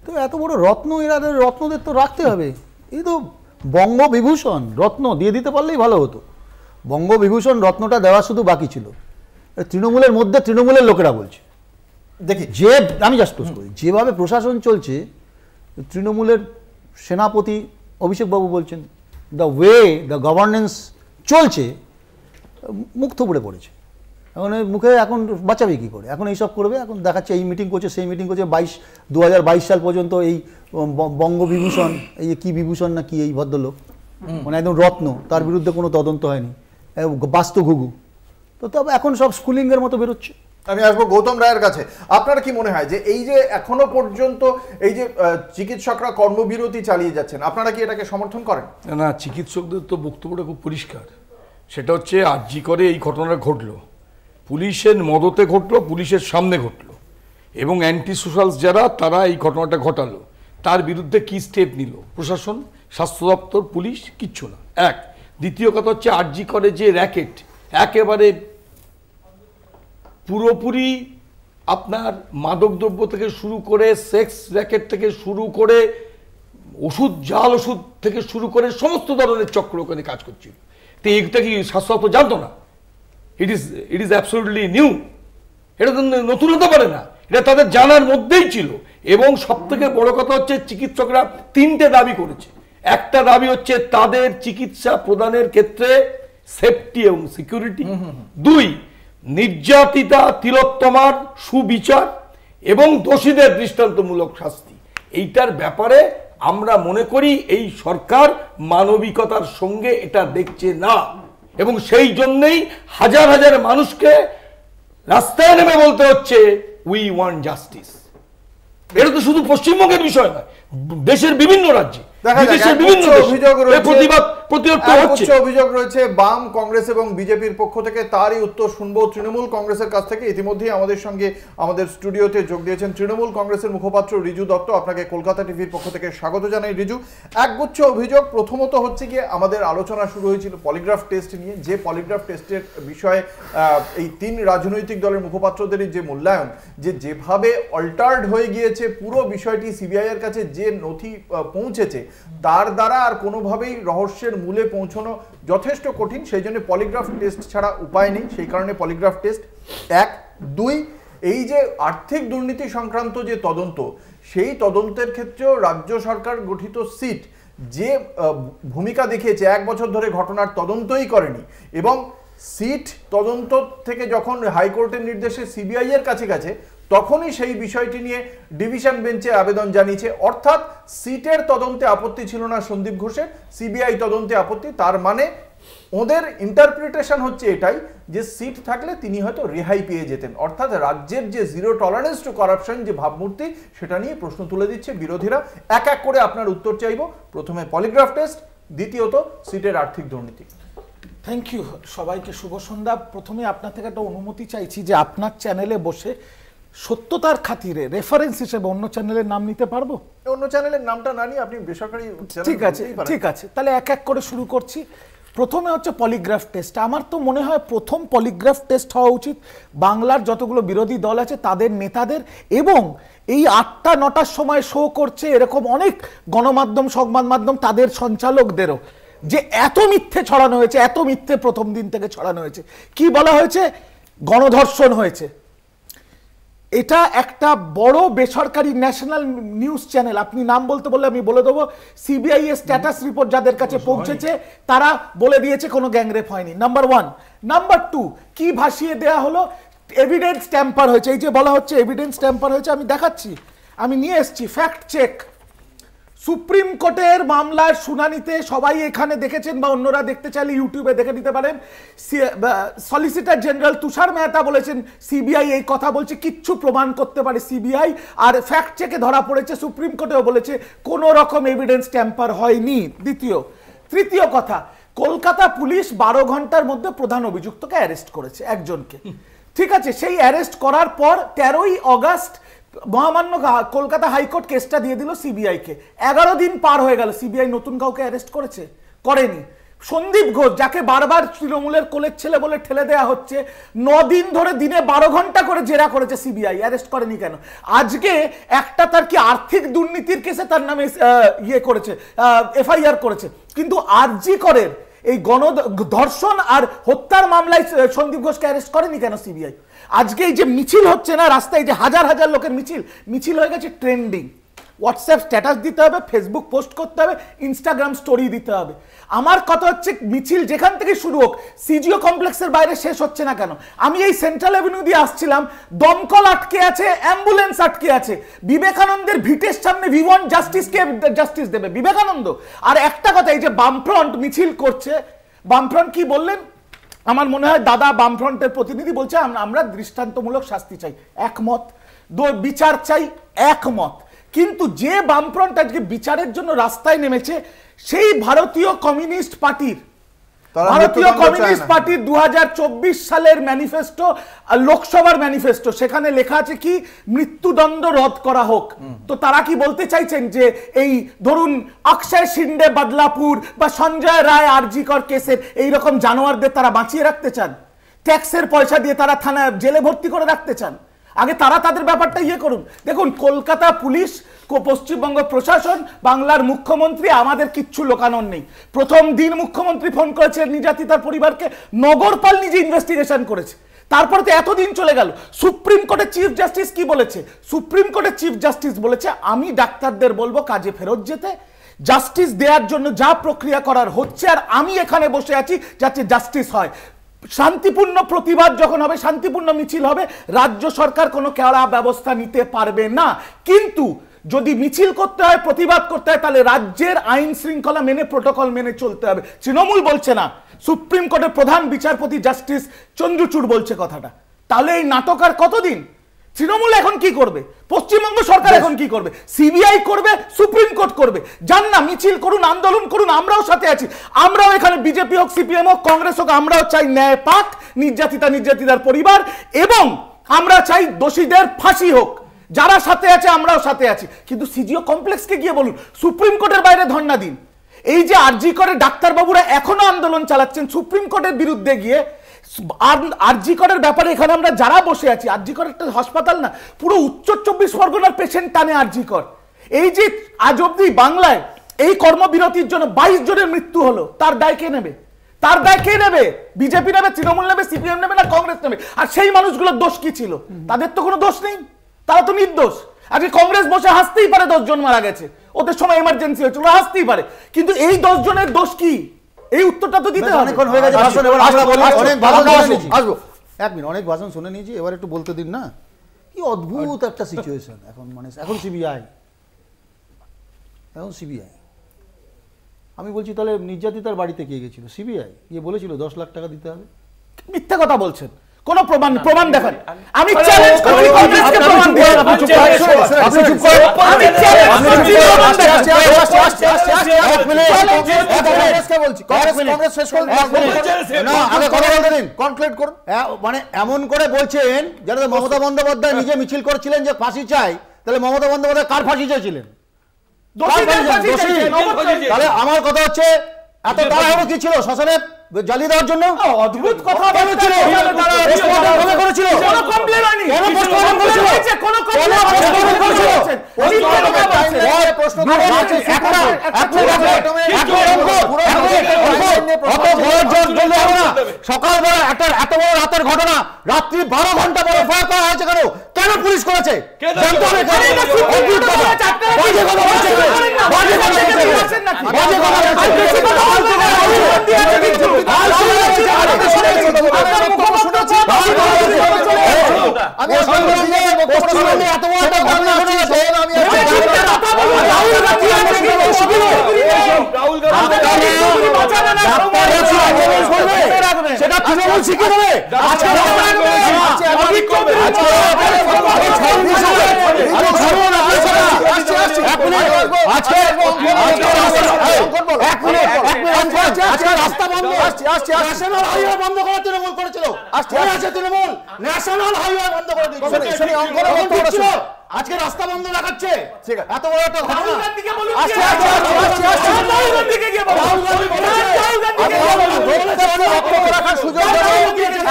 তো এত বড় রত্ন, এরাদের রত্নদের তো রাখতে হবে। এই তো বঙ্গবিভূষণ রত্ন দিয়ে দিতে পারলেই ভালো হতো। বঙ্গবিভূষণ রত্নটা দেওয়া শুধু বাকি ছিল। তৃণমূলের মধ্যে তৃণমূলের লোকেরা বলছে, দেখি যে আমি জাস্ট ক্লোজ করি, যেভাবে প্রশাসন চলছে, তৃণমূলের সেনাপতি অভিষেকবাবু বলছেন দ্য ওয়ে দ্য গভর্নেন্স চলছে, মুখ থুবড়ে পড়েছে। এখন মুখে এখন বাঁচাবে কী করে? এখন এইসব করবে, এখন দেখাচ্ছে এই মিটিং করছে, সেই মিটিং করছে। 2022 সাল পর্যন্ত এই বঙ্গবিভূষণ, এই কি বিভূষণ না কি, এই ভদ্রলোক মানে একদম রত্ন, তার বিরুদ্ধে কোনো তদন্ত হয়নি, বাস্তু ঘুঘু। তো তবে এখন সব স্কুলিংয়ের মতো বেরোচ্ছে। আমি আসবো গৌতম রায়ের কাছে। আপনার কি মনে হয় যে এই যে এখনো পর্যন্ত এই যে চিকিৎসকরা কর্মবিরতি চালিয়ে যাচ্ছেন, আপনারা কি এটাকে সমর্থন করেন? না, চিকিৎসকদের তো বক্তব্যটা খুব পরিষ্কার। সেটা হচ্ছে আরজি করে এই ঘটনাটা ঘটলো, পুলিশের মদতে ঘটলো, পুলিশের সামনে ঘটলো, এবং অ্যান্টি সোশ্যালস যারা তারা এই ঘটনাটা ঘটালো, তার বিরুদ্ধে কি স্টেপ নিল প্রশাসন, স্বাস্থ্য দপ্তর, পুলিশ? কিচ্ছু না। এক। দ্বিতীয় কথা হচ্ছে আরজি করে যে র্যাকেট, একেবারে পুরোপুরি আপনার মাদকদ্রব্য থেকে শুরু করে, সেক্স র্যাকেট থেকে শুরু করে, ওষুধ, জাল ওষুধ থেকে শুরু করে সমস্ত ধরনের চক্র ওখানে কাজ করছিল। তো এইটা কি স্বাস্থ্য দপ্তর জানতো না? It is absolutely new. এটা তো নতুন হতে পারে না, এটা তাদের জানার মধ্যেই ছিল। এবং সব থেকে বড় কথা হচ্ছে চিকিৎসকরা 3টে দাবি করেছে। একটা দাবি হচ্ছে তাদের চিকিৎসা প্রদানের ক্ষেত্রে সেফটি এবং সিকিউরিটি। 2, নির্যাতিতা তিলোত্তমার সুবিচার এবং দোষীদের দৃষ্টান্তমূলক শাস্তি। এইটার ব্যাপারে আমরা মনে করি এই সরকার মানবিকতার সঙ্গে এটা দেখছে না, এবং সেই জন্যই হাজার হাজার মানুষকে রাস্তায় নেমে বলতে হচ্ছে উই ওয়ান্ট জাস্টিস। এটা তো শুধু পশ্চিমবঙ্গের বিষয় নয়, দেশের বিভিন্ন রাজ্যে, দেশের বিভিন্ন অভিযোগ রয়েছে বাম, কংগ্রেস এবং বিজেপির পক্ষ থেকে। তারই উত্তর শুনবো তৃণমূল কংগ্রেসের কাছ থেকে। ইতিমধ্যেই আমাদের সঙ্গে আমাদের স্টুডিওতে যোগ দিয়েছেন তৃণমূল কংগ্রেসের মুখপাত্র রিজু দত্ত। আপনাকে কলকাতা টিভির পক্ষ থেকে স্বাগত জানাই রিজু। একগুচ্ছ অভিযোগ। প্রথমত হচ্ছে গিয়ে আমাদের আলোচনা শুরু হয়েছিল পলিগ্রাফ টেস্ট নিয়ে, যে পলিগ্রাফ টেস্টের বিষয়ে এই 3 রাজনৈতিক দলের মুখপাত্রদেরই যে মূল্যায়ন, যেভাবে অল্টার্ড হয়ে গিয়েছে পুরো বিষয়টি, সিবিআই এর কাছে যে নথি পৌঁছেছে তার দ্বারা আর কোনোভাবেই রহস্যের মূলে পৌঁছানো যথেষ্ট কঠিন, সেই জন্য পলিগ্রাফ টেস্ট ছাড়া উপায় নেই, সেই কারণে পলিগ্রাফ টেস্ট। 1, 2, এই যে আর্থিক দুর্নীতি সংক্রান্ত যে তদন্ত, সেই তদন্তের ক্ষেত্রেও রাজ্য সরকার গঠিত সিট যে ভূমিকা দেখিয়েছে, 1 বছর ধরে ঘটনার তদন্তই করেনি, এবং সিট তদন্ত থেকে যখন হাইকোর্টের নির্দেশে সিবিআই এর কাছে গেছে তখনই সেই বিষয়টি নিয়ে ডিভিশন বেঞ্চে আবেদন জানিয়েছে। অর্থাৎ সিটের তদন্তে আপত্তি ছিল না সন্দীপ ঘোষের, সিবিআই তদন্তে আপত্তি। তার মানে ওদের ইন্টারপ্রিটেশন হচ্ছে এটাই যে সিট থাকলে তিনি হয়তো রেহাই পেয়ে যেতেন। অর্থাৎ রাজ্যের যে জিরো টলারেন্স টু করাপশন যে ভাবমূর্তি, সেটা নিয়ে প্রশ্ন তুলে দিচ্ছে বিরোধীরা। এক এক করে আপনার উত্তর চাইব। প্রথমে পলিগ্রাফ টেস্ট, দ্বিতীয়ত সিটের আর্থিক দুর্নীতি। থ্যাংক ইউ সবাইকে, শুভ সন্ধ্যা। প্রথমে আপনার থেকে একটা অনুমতি চাইছি যে আপনার চ্যানেলে বসে সত্যতার খাতিরে রেফারেন্স হিসেবে অন্য চ্যানেলের নাম নিতে পারবো? অন্য চ্যানেলের নামটা না নিয়ে আপনি বেসরকারি চ্যানেল। ঠিক আছে, ঠিক আছে, তাহলে এক এক করে শুরু করছি। প্রথমে হচ্ছে পলিগ্রাফ টেস্ট। আমার তো মনে হয় প্রথম পলিগ্রাফ টেস্ট হওয়া উচিত বাংলার যতগুলো বিরোধী দল আছে তাদের নেতাদের, এবং এই 8টা 9টার সময় শো করছে এরকম অনেক গণমাধ্যম, সংবাদ মাধ্যম, তাদের সঞ্চালকদেরও, যে এত মিথ্যে ছড়ানো হয়েছে, এত মিথ্যে প্রথম দিন থেকে ছড়ানো হয়েছে। কি বলা হয়েছে? গণধর্ষণ হয়েছে। এটা একটা বড় বেসরকারি ন্যাশনাল নিউজ চ্যানেল, আপনি নাম বলতে বললে আমি বলে দেবো, সিবিআই এর স্ট্যাটাস রিপোর্ট যাদের কাছে পৌঁছেছে তারা বলে দিয়েছে কোনো গ্যাংরেপ হয়নি। নাম্বার 1। নাম্বার 2, কি ভাসিয়ে দেয়া হলো? এভিডেন্স ট্যাম্পার হয়েছে। এই যে বলা হচ্ছে এভিডেন্স ট্যাম্পার হয়েছে, আমি দেখাচ্ছি, আমি নিয়ে এসেছি ফ্যাক্ট চেক। সুপ্রিম কোর্টের মামলার শুনানিতে সবাই এখানে দেখেছেন বা অন্যরা দেখতে চাইলে ইউটিউবে দেখে নিতে পারেন, সলিসিটর জেনারেল তুষার মেহতা বলেছেন সিবিআই এই কথা বলছে, কিচ্ছু প্রমাণ করতে পারে সিবিআই, আর ফ্যাক্ট চেকে ধরা পড়েছে। সুপ্রিম কোর্টেও বলেছে কোনো রকম এভিডেন্স ট্যাম্পার হয়নি। তৃতীয় কথা, কলকাতা পুলিশ 12 ঘন্টার মধ্যে প্রধান অভিযুক্তকে অ্যারেস্ট করেছে, একজনকে। ঠিক আছে, সেই অ্যারেস্ট করার পর 13ই অগাস্ট মহামান্য কলকাতা হাইকোর্ট কেসটা দিয়ে দিল সিবিআই কে। 11 দিন পার হয়ে গেল, সিবিআই নতুন কাউকে অ্যারেস্ট করেছে? করেনি। সন্দীপ ঘোষ, যাকে বারবার তৃণমূলের কোলের ছেলে বলে ঠেলে দেয়া হচ্ছে, 9 দিন ধরে দিনে 12 ঘন্টা করে জেরা করেছে সিবিআই, অ্যারেস্ট করেনি কেন? আজকে একটা তার কি আর্থিক দুর্নীতির কেসে তার নামে করেছে, এফআইআর করেছে, কিন্তু আরজি করের এই গণধর্ষণ আর হত্যার মামলায় সন্দীপ ঘোষকে অ্যারেস্ট করেনি কেন সিবিআই? আজকে এই যে মিছিল হচ্ছে না রাস্তায়, যে হাজার হাজার লোকের মিছিল হয়ে গেছে ট্রেন্ডিং। হোয়াটসঅ্যাপ স্ট্যাটাস দিতে হবে, ফেসবুক পোস্ট করতে হবে, ইনস্টাগ্রাম স্টোরি দিতে হবে। আমার কথা হচ্ছে মিছিল যেখান থেকে শুরু হোক, সিজিও কমপ্লেক্সের বাইরে শেষ হচ্ছে না কেন? আমি এই সেন্ট্রাল অ্যাভিনিউ দিয়ে আসছিলাম, দমকল আটকে আছে, অ্যাম্বুলেন্স আটকে আছে। বিবেকানন্দের ভিটের সামনে ভি ওয়ান্ট জাস্টিসকে জাস্টিস দেবে বিবেকানন্দ। আর একটা কথা, এই যে বামফ্রন্ট মিছিল করছে, বামফ্রন্ট কি বললেন? আমার মনে হয় দাদা বামফ্রন্টের প্রতিনিধি বলছে আমরা দৃষ্টান্তমূলক শাস্তি চাই, একমত, বিচার চাই, একমত। কিন্তু যে বামফ্রন্ট আজকে বিচারের জন্য রাস্তায় নেমেছে, সেই ভারতীয় কমিউনিস্ট পার্টির 2024 সালের ম্যানিফেস্টো, লোকসভার ম্যানিফেস্টো, সেখানে লেখা আছে কি মৃত্যুদণ্ড রদ করা হোক। তো তারা কি বলতে চাইছেন যে এই ধরুন অক্ষয় শিন্ডে বদলাপুর বা সঞ্জয় রায় আরজিকর কেসের এইরকম জানোয়ারদের তারা বাঁচিয়ে রাখতে চান? ট্যাক্সের পয়সা দিয়ে তারা থানায় জেলে ভর্তি করে রাখতে চান? আগে তারা তাদের ব্যাপারটা করুন। দেখুন, কলকাতা পুলিশ, পশ্চিমবঙ্গ প্রশাসন, বাংলার মুখ্যমন্ত্রী, আমাদের কিচ্ছু লোকানোর নেই। প্রথম দিন মুখ্যমন্ত্রী ফোন করেছে নির্যাতিতার পরিবারকে, নগরপাল নিজে ইনভেস্টিগেশন করেছে, তারপরে তো এতদিন চলে গেল। সুপ্রিম কোর্টের চিফ জাস্টিস কি বলেছে? সুপ্রিম কোর্টের চিফ জাস্টিস বলেছে আমি ডাক্তারদের বলবো কাজে ফেরত যেতে, জাস্টিস দেওয়ার জন্য যা প্রক্রিয়া করার হচ্ছে, আর আমি এখানে বসে আছি যাতে জাস্টিস হয়। শান্তিপূর্ণ প্রতিবাদ যখন হবে, শান্তিপূর্ণ মিছিল হবে, রাজ্য সরকার কোনো কড়া ব্যবস্থা নিতে পারবে না। কিন্তু যদি মিছিল করতে হয়, প্রতিবাদ করতে হয়, তাহলে রাজ্যের আইন শৃঙ্খলা মেনে, প্রটোকল মেনে চলতে হবে। তৃণমূল বলছে না, সুপ্রিম কোর্টের প্রধান বিচারপতি জাস্টিস চন্দ্রচূড় বলছে কথাটা। তাহলে এই নাটক আর কতদিন? তৃণমূল এখন কি করবে? পশ্চিমবঙ্গ সরকার এখন কি করবে? সিবিআই করবে, সুপ্রিম কোর্ট করবে। যান না, মিছিল করুন, আন্দোলন করুন, আমরাও সাথে আছি। আমরাও এখানে বিজেপি হোক, সিপিএম হোক, কংগ্রেস হোক, আমরাও চাই ন্যায় পাক নির্যাতিতার পরিবার, এবং আমরা চাই দোষীদের ফাঁসি হোক। যারা সাথে আছে আমরাও সাথে আছি। কিন্তু সিজিও কমপ্লেক্সকে গিয়ে বলুন, সুপ্রিম কোর্টের বাইরে ধর্ণা দিন। এই যে আরজি করে ডাক্তারবাবুরা এখনো আন্দোলন চালাচ্ছেন সুপ্রিম কোর্টের বিরুদ্ধে গিয়ে, আরজি করের ব্যাপারে এখানে আমরা যারা বসে আছি, আরজি কর একটা হাসপাতাল না, পুরো উত্তর 24 পরগনার পেশেন্ট টানে আরজি কর। এই যে আজ অব্দি বাংলায় এই কর্মবিরতির জন্য 22 জনের মৃত্যু হলো, তার দায় কে নেবে? তার দায় কে নেবে? বিজেপি নেবে, তৃণমূল নেবে, সিপিএম নেবে না কংগ্রেস নেবে? আর সেই মানুষগুলোর দোষ কি ছিল? তাদের তো কোনো দোষ নেই, তারা তো নির্দোষ। আজকে কংগ্রেস বসে হাসতেই পারে 10 জন মারা গেছে, ওদের সময় এমার্জেন্সি হয়েছিল, হাসতেই পারে, কিন্তু এই 10 জনের দোষ কি? এই উত্তরটা তো দিতে হবে। অনেকক্ষণ হয়ে গেছে ভাষণ, এবার আমরা বলি অনেক ভাষণ শুনে নিয়েছি। আসবো এক মিনিট, অনেক ভাষণ শুনে নিয়েছি, এবার একটু বলতে দিন না। কি অদ্ভুত একটা সিচুয়েশন এখন, মানে এখন সিবিআই, এখন সিবিআই। আমি বলছি তাহলে নির্যাতিতার বাড়িতে কে গেছিল? সিবিআই গিয়ে বলেছিল 10 লাখ টাকা দিতে হবে? মিথ্যা কথা বলছেন, কোন প্রমাণ দেখান। আমি চ্যালেঞ্জ করি কংগ্রেসকে প্রমাণ দেন। আপনি চুপ করেন। আমি চ্যালেঞ্জ করছি প্রমাণ দেখান। এক মিনিট, কংগ্রেসকে বলছি, কংগ্রেস শেষ করুন না, আগে কথা বলতে দিন, কনক্লুড করুন। মানে এমন করে বলছেন যেন মমতা বন্দ্যোপাধ্যায় নিজে মিছিল করেছিলেন যে ফাঁসি চাই, তাহলে মমতা বন্দ্যোপাধ্যায় কার ফাঁসি চাইছিলেন? তাহলে আমার কথা হচ্ছে এত তাড়াহুড়ো কি ছিল শ্মশানে জ্বালিয়ে দেওয়ার জন্য? অদ্ভুত কথা করেছিল, সকালবেলা একটা এত বড় রাতের ঘটনা, রাত্রি 12 ঘন্টা পরে ফায়ার করা হয়েছে কেন? কেন পুলিশ করেছে? সেটা তৃণমূল শিখে দেবে। রাস্তা বন্ধ, ন্যাশনাল হাইওয়ে বন্ধ করে তৃণমূল করেছিল, তৃণমূল ন্যাশনাল হাইওয়ে বন্ধ করে দিয়েছিল, আজকে রাস্তা বন্ধ দেখাচ্ছে। এত বড় একটা ঘটনা।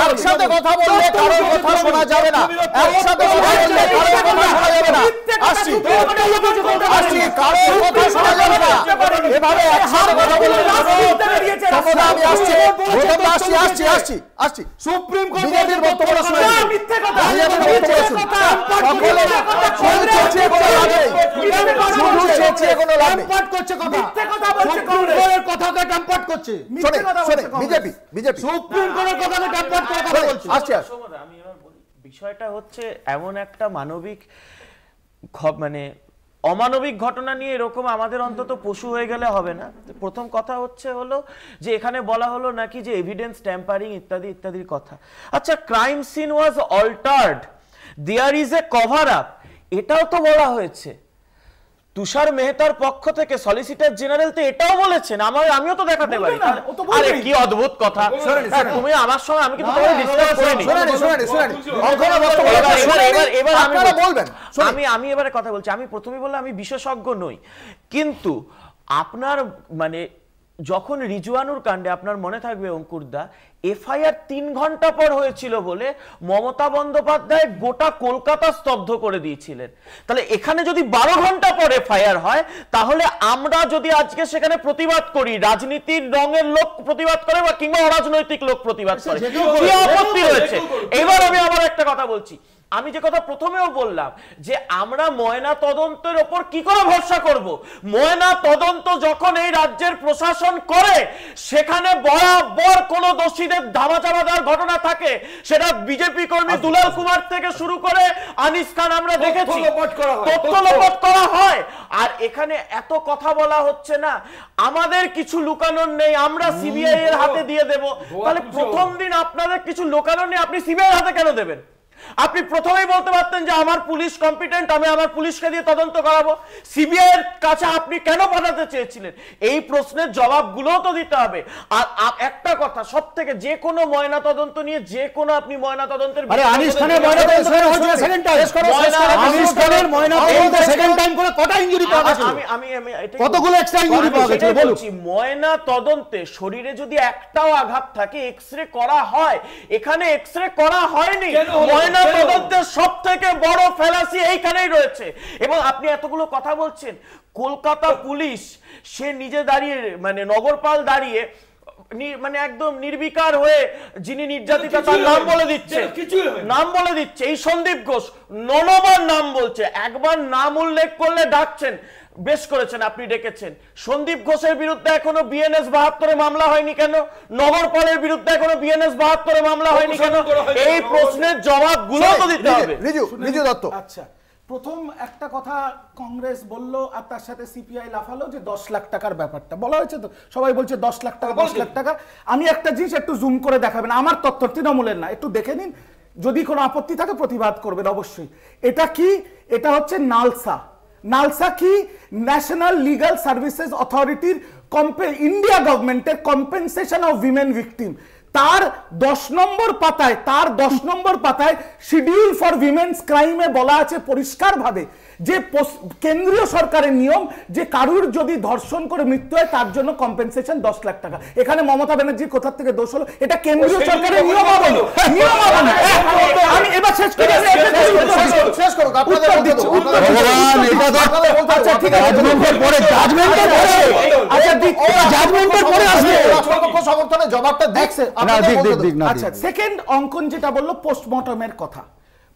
একসাথে কথা বললে কারোর কথা শোনা যাবে না, একসাথে কথা বললে কারোর কথা শোনা যাবে না। আসছি, কারোর কথা শোনা যাবে না, এভাবে একসাথে কথা বললে আমি আসছি। সুপ্রিম কোর্ট বিজেপির বক্তব্য শুনেছি, বিষয়টা হচ্ছে এমন একটা মানে অমানবিক ঘটনা নিয়ে এরকম আমাদের অন্তত পশু হয়ে গেলে হবে না। প্রথম কথা হলো যে এখানে বলা হলো নাকি যে এভিডেন্স ট্যাম্পারিং ইত্যাদি ইত্যাদির কথা। আচ্ছা, crime scene was altered, there is a cover up, এটাও তো বলা হয়েছে। তুষার মেহতার পক্ষ থেকে সলিসিটর জেনারেল তো এটাও বলেছেন, আমিও তো দেখাতে পারি। আরে কি অদ্ভুত কথা, তুমি আমার সঙ্গে, আমি কিন্তু তোমাকে ডিসকাস করিনি। আমি এবারে কথা বলছি। আমি প্রথমেই বললাম আমি বিশেষজ্ঞ নই, কিন্তু আপনার মানে যখন রিজওয়ানুর কাণ্ডে আপনার মনে থাকবে অঙ্কুরদা, এফআইআর 3 ঘন্টা পর হয়েছিল বলে মমতা বন্দ্যোপাধ্যায় গোটা কলকাতা স্তব্ধ করে দিয়েছিলেন। তাহলে এখানে যদি 12 ঘন্টা পর এফআইআর হয়, তাহলে আমরা যদি আজকে সেখানে প্রতিবাদ করি, রাজনীতির রঙের লোক প্রতিবাদ করে বা কিংবা অরাজনৈতিক লোক প্রতিবাদ করে, কি আপত্তি রয়েছে? এবার আমি আবার একটা কথা বলছি, আমি যে কথা প্রথমেও বললাম যে আমরা ময়না তদন্তের ওপর কি করে ভরসা করব? ময়না তদন্ত যখন এই রাজ্যের প্রশাসন করে, সেখানে বরাবর কোন দোষীদের ধামাচাপা দেওয়ার ঘটনা থাকে, সেটা বিজেপি কর্মী দুলাল কুমার থেকে শুরু করে আনিস খান আমরা দেখেছি, তথ্য লোপাট করা হয়। আর এখানে এত কথা বলা হচ্ছে না আমাদের কিছু লুকানোর নেই, আমরা সিবিআই এর হাতে দিয়ে দেব। তাহলে প্রথম দিন আপনাদের কিছু লুকানোর নেই, আপনি সিবিআই এর হাতে কেন দেবেন? আপনি প্রথমেই বলতে পারতেন যে আমার পুলিশ কম্পিটেন্ট, আমি আমার পুলিশকে দিয়ে তদন্ত করাবো। সিবিআই এর কাছে আপনি কেন পাঠাতে চেয়েছিলেন? এই প্রশ্নের জবাবগুলো তো দিতে হবে। আর একটা কথা, সবথেকে যে কোনো ময়না তদন্ত নিয়ে যে কোনো আপনি ময়না তদন্তের আনিস খানের ময়না তদন্ত হয়েছিল সেকেন্ড টাইম, আনিস খানের ময়না তদন্ত সেকেন্ড টাইম করে কটা ইনজুরি পাওয়া গেছিল? আমি কতগুলো এক্সট্রা ইনজুরি পাওয়া গেছিল বলুন। ময়না তদন্তে শরীরে যদি একটাও আঘাত থাকে এক্সরে করা হয়, এখানে এক্সরে করা হয়নি। ময়না ময়না তদন্তের সবথেকে বড় ফ্যালাসি এইখানেই রয়েছে। এবং আপনি এতগুলো কথা বলছেন, কলকাতা পুলিশ সে নিজে দাঁড়িয়ে মানে নগরপাল দাঁড়িয়ে মানে একদম নির্বিকার হয়ে যিনি নির্যাতিতা তার নাম বলে দিচ্ছে এই সন্দীপ ঘোষ নবার নাম বলছে, একবার নাম উল্লেখ করলে ডাকছেন। বেশ করেছেন আপনি ডেকেছেন। সন্দীপ ঘোষের বিরুদ্ধে এখনো বিএনএস 72 মামলা হয়নি কেন? নগরপালের বিরুদ্ধে এখনো বিএনএস 72 মামলা হয়নি কেন? এই প্রশ্নের জবাবগুলো তো দিতে হবে। রিজু দত্ত, আচ্ছা, প্রথম একটা কথা কংগ্রেস বলল আর তার সাথে সিপিআই লাফালো যে 10 লাখ টাকার ব্যাপারটা বলা হয়েছে, তো সবাই বলছে 10 লাখ টাকা 10 লাখ টাকা। আমি একটা জিনিস একটু জুম করে দেখাবেন, আমার তথ্য তৃণমূলের না, একটু দেখে নিন, যদি কোনো আপত্তি থাকে প্রতিবাদ করবেন অবশ্যই। এটা কি? এটা হচ্ছে নালসা। নালসা কি? ন্যাশনাল লিগাল সার্ভিসেস অথরিটির ইন্ডিয়া গভর্নমেন্টের কম্পেনসেশন অফ উইমেন ভিকটিম, তার 10 নম্বর পাতায় শিডিউল ফর উইমেন্স ক্রাইমে বলা আছে পরিষ্কারভাবে যে কেন্দ্রীয় সরকারের নিয়ম যে কারুর যদি ধর্ষণ করে মৃত্যু হয় তার জন্য কম্পেনসেশন 10 লাখ টাকা। এখানে মমতা ব্যানার্জি কোথা থেকে দোষ হলো? এটা কেন্দ্রীয় সরকারের নিয়মাবলী। আমি এবার শেষ করি, শেষ করুক আপনাদের মধ্যে তো ভগবান, এটা তো আচ্ছা ঠিক আছে, জাজমেন্টের পরে আচ্ছা জাজমেন্টের পরে আসবে রাষ্ট্রপক্ষ সমর্থনে জবাবটা দেখছে। আচ্ছা, সেকেন্ড অঙ্কন যেটা বললো পোস্টমর্টমের কথা,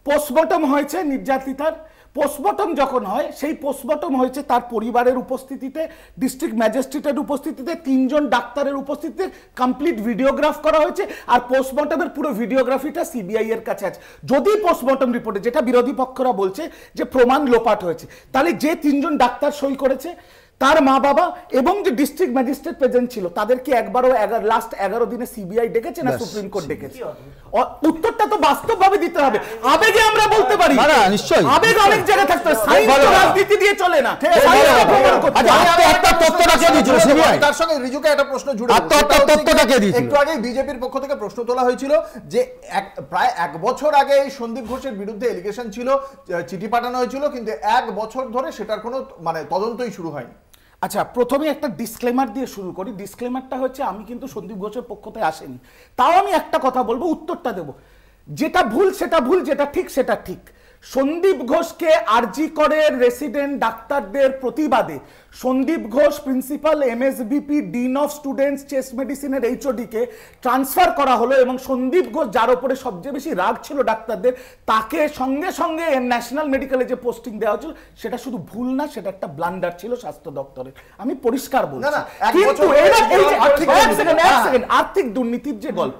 পোস্টমর্টম হয়েছে নির্যাতিতার। পোস্টমর্টম যখন হয়, সেই পোস্টমর্টম হয়েছে তার পরিবারের উপস্থিতিতে, ডিস্ট্রিক্ট ম্যাজিস্ট্রেটের উপস্থিতিতে, 3 জন ডাক্তারের উপস্থিতিতে কমপ্লিট ভিডিওগ্রাফ করা হয়েছে। আর পোস্টমর্টমের পুরো ভিডিওগ্রাফিটা সিবিআই এর কাছে আছে। যদি পোস্টমর্টম রিপোর্টে, যেটা বিরোধী পক্ষরা বলছে যে প্রমাণ লোপাট হয়েছে, তাহলে যে 3 জন ডাক্তার সই করেছে তার মা বাবা এবং যে ডিস্ট্রিক্ট ম্যাজিস্ট্রেট প্রেজেন্ট ছিল তাদেরকে একবারও লাস্ট 11 দিনে সিবিআই ডেকেছে না সুপ্রিম কোর্ট ডেকেছে? উত্তরটা তো বাস্তবভাবে দিতে হবে। আবেগে আমরা বলতে পারি না, নিশ্চয়ই আবেগ অনেক জায়গায় থাকতে হয়, সাইন্স তো রাজনীতি দিয়ে চলে না। একটা তথ্যটা কে দিয়েছিল সিবিআই? তার সঙ্গে রিজুকে একটা প্রশ্ন জুড়ে তথ্যটা কে দিয়েছিল? একটু আগে বিজেপির পক্ষ থেকে প্রশ্ন তোলা হয়েছিল যে প্রায় 1 বছর আগে এই সন্দীপ ঘোষের বিরুদ্ধে এলিগেশন ছিল, চিঠি পাঠানো হয়েছিল, কিন্তু 1 বছর ধরে সেটার কোনো মানে তদন্তই শুরু হয়নি। আচ্ছা, প্রথমে একটা ডিসক্লেমার দিয়ে শুরু করি। ডিসক্লেমারটা হচ্ছে আমি কিন্তু সন্দীপ ঘোষের পক্ষ থেকে আসেনি, তাও আমি একটা কথা বলবো, উত্তরটা দেব। যেটা ভুল সেটা ভুল, যেটা ঠিক সেটা ঠিক। সন্দীপ ঘোষকে আরজি করের রেসিডেন্ট ডাক্তারদের প্রতিবাদে Sandip Ghosh principal MSVP dean of students chest মেডিসিনের এইচওডিকে ট্রান্সফার করা হলো এবং সন্দীপ ঘোষ যার উপরে সবচেয়ে বেশি রাগ ছিল ডাক্তারদের, তাকে সঙ্গে সঙ্গে ন্যাশনাল মেডিকেলে যে পোস্টিং দেওয়া হয়েছিল সেটা শুধু ভুল না, সেটা একটা ব্লান্ডার ছিল স্বাস্থ্য দপ্তরের। আমি পরিষ্কার বলছি। কিন্তু আর্থিক দুর্নীতির যে গল্প,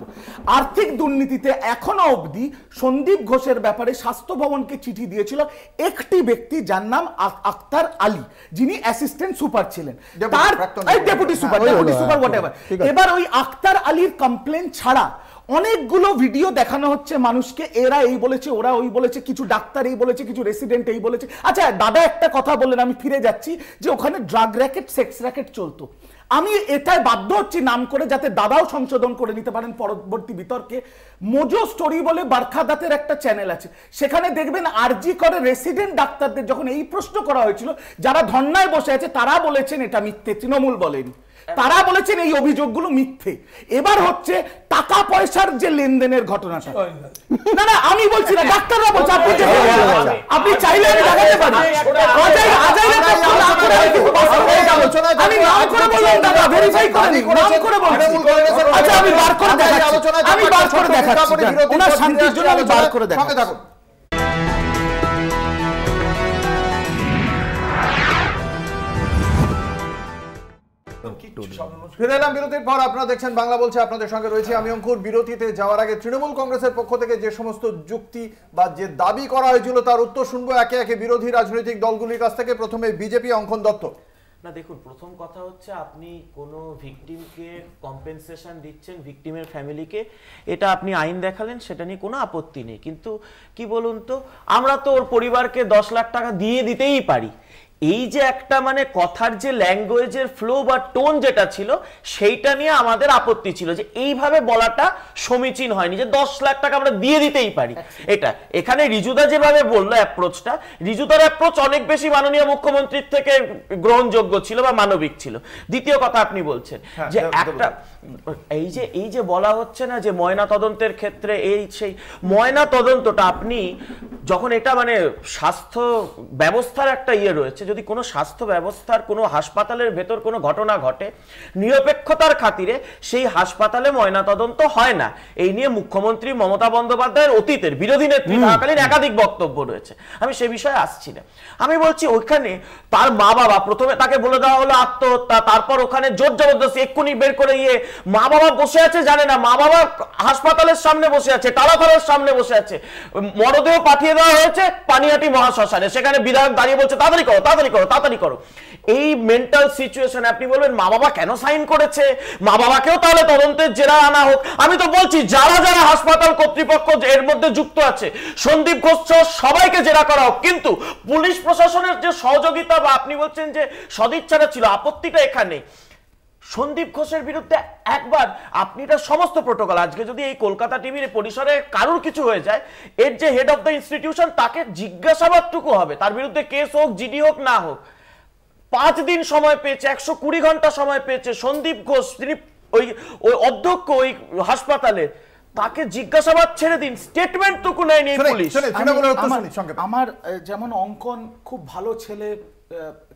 আর্থিক দুর্নীতিতে এখনো অবধি সন্দীপ ঘোষের ব্যাপারে স্বাস্থ্য ভবনকে চিঠি দিয়েছিল একটি ব্যক্তি যার নাম আক্তার আলী, যিনি অ্যাসিস্ট্যান্ট সুপার ছিলেন, তার ডেপুটি সুপার হোয়াটএভার। এবার ওই আক্তার আলীর কমপ্লেন ছাড়া অনেকগুলো ভিডিও দেখানো হচ্ছে মানুষকে, এরা এই বলেছে, ওরা ওই বলেছে, কিছু ডাক্তার এই বলেছে, কিছু রেসিডেন্ট এই বলেছে। আচ্ছা দাদা একটা কথা বললেন, আমি ফিরে যাচ্ছি যে ওখানে ড্রাগ র্যাকেট, সেক্স র্যাকেট চলতো। আমি এটাই বাধ্য হচ্ছি নাম করে, যাতে দাদাও সংশোধন করে নিতে পারেন পরবর্তী বিতর্কে। মোজো স্টোরি বলে বারখাদাতের একটা চ্যানেল আছে, সেখানে দেখবেন আরজি করে রেসিডেন্ট ডাক্তারদের যখন এই প্রশ্ন করা হয়েছিল, যারা ধর্নায় বসে আছে তারা বলেছেন এটা মিথ্যে, তৃণমূল বলেনি, তারা বলেছেন এই অভিযোগগুলো মিথ্যে। এবার হচ্ছে টাকা পয়সার যে লেনদেনের ঘটনাটা, না না আমি বলছি না, ডাক্তাররা বলছে, আপনি চাইলে আমি দেখাতে পারি। আমি নাম করে বললাম দাদা, ভেরিফাই করে নাম করে বলছি। আচ্ছা আমি বার করে দেখাচ্ছি, আমি বার করে দেখাচ্ছি, ওনার শান্তির জন্য আমি বার করে দেখাচ্ছি। ফিরে এলাম বিরতির পর। আপনারা দেখছেন বাংলা বলছে, আপনাদের সঙ্গে রয়েছে আমি অঙ্কুর। বিরতিতে যাওয়ার আগে তৃণমূল কংগ্রেসের পক্ষ থেকে যে সমস্ত যুক্তি বা যে দাবি করা হয়েছিল তার উত্তর শুনবো একে একে বিরোধী রাজনৈতিক দলগুলির কাছ থেকে। প্রথমে বিজেপি, অঙ্কন দত্ত। না দেখুন, প্রথম কথা হচ্ছে আপনি কোনো ভিকটিমকে কম্পেনসেশন দিচ্ছেন, ভিকটিমের ফ্যামিলিকে, এটা আপনি আইন দেখালেন, সেটা নিয়ে কোনো আপত্তি নেই। কিন্তু কি বলুন তো, আমরা তো ওর পরিবারকে 10 লাখ টাকা দিতেই পারি। এই যে একটা মানে কথার যে ল্যাঙ্গুয়েজের ফ্লো বা টোন যেটা ছিল সেইটা নিয়ে আমাদের আপত্তি ছিল যে এইভাবে বলাটা সমীচীন হয়নি যে 10 লাখ টাকা আমরা দিয়ে দিতেই পারি। এটা এখানে রিজুদা যেভাবে বললো অ্যাপ্রোচটা, রিজুদার অ্যাপ্রোচ অনেক বেশি মাননীয় মুখ্যমন্ত্রীর থেকে গ্রহণযোগ্য ছিল বা মানবিক ছিল। দ্বিতীয় কথা আপনি বলছেন যে একটা এই যে বলা হচ্ছে না যে ময়না তদন্তের ক্ষেত্রে এই সেই ময়না তদন্তটা আপনি যখন এটা মানে স্বাস্থ্য ব্যবস্থার একটা রয়েছে, যদি কোনো স্বাস্থ্য ব্যবস্থার কোনো হাসপাতালের ভেতর কোনো ঘটনা ঘটে নিরপেক্ষতার খাতিরে সেই হাসপাতালে ময়না তদন্ত হয় না। এই নিয়ে মুখ্যমন্ত্রী মমতা বন্দ্যোপাধ্যায়ের অতীতের বিরোধী নেত্রী থাকাকালীন একাধিক বক্তব্য রয়েছে, আমি সে বিষয়ে আসছি না। আমি বলছি ওইখানে তার মা বাবা প্রথমে তাকে বলে দেওয়া হলো আত্মহত্যা, তারপর ওখানে জোর জবরদস্তি এক্ষুনি বের করে গিয়ে মা বাবা বসে আছে জানে না, মা বাবা হাসপাতালের সামনে বসে আছে, টালাঘরের সামনে বসে আছে, মরদেহ পাঠিয়ে দেওয়া হয়েছে পানিহাটি মহাশ্মশানে, সেখানে বিধায়ক দাঁড়িয়ে বলছে তাড়াতাড়ি করো তাড়াতাড়ি করো তাড়াতাড়ি করো। এই মেন্টাল সিচুয়েশন আপনি বলবেন মা বাবা কেন সাইন করেছে, মা বাবাকেও তাহলে তদন্তের জেরা আনা হোক। আমি তো বলছি যারা যারা হাসপাতাল কর্তৃপক্ষ এর মধ্যে যুক্ত আছে সন্দীপ ঘোষ সবাইকে জেরা করা হোক, কিন্তু পুলিশ প্রশাসনের যে সহযোগিতা বা আপনি বলছেন যে সদিচ্ছাটা ছিল, আপত্তিটা এখানে সন্দীপ ঘোষের বিরুদ্ধে একবার আপনি এটা সমস্ত প্রোটোকল আজকে যদি এই কলকাতা টিভির পরিসরে কারোর কিছু হয়ে যায় এর যে হেড অফ দ্য ইনস্টিটিউশন তাকে জিজ্ঞাসাবাদটুকু হবে, তার বিরুদ্ধে কেস হোক জিডি হোক না হোক, 5 দিন সময় পেয়েছে, 120 ঘন্টা সময় পেয়েছে সন্দীপ ঘোষ, তিনি ওই অধ্যক্ষ ওই হাসপাতালে, তাকে জিজ্ঞাসাবাদ ছেড়ে দিন, স্টেটমেন্টটুকু নেয়নি পুলিশ। আমার যেমন অঙ্কন খুব ভালো ছেলে,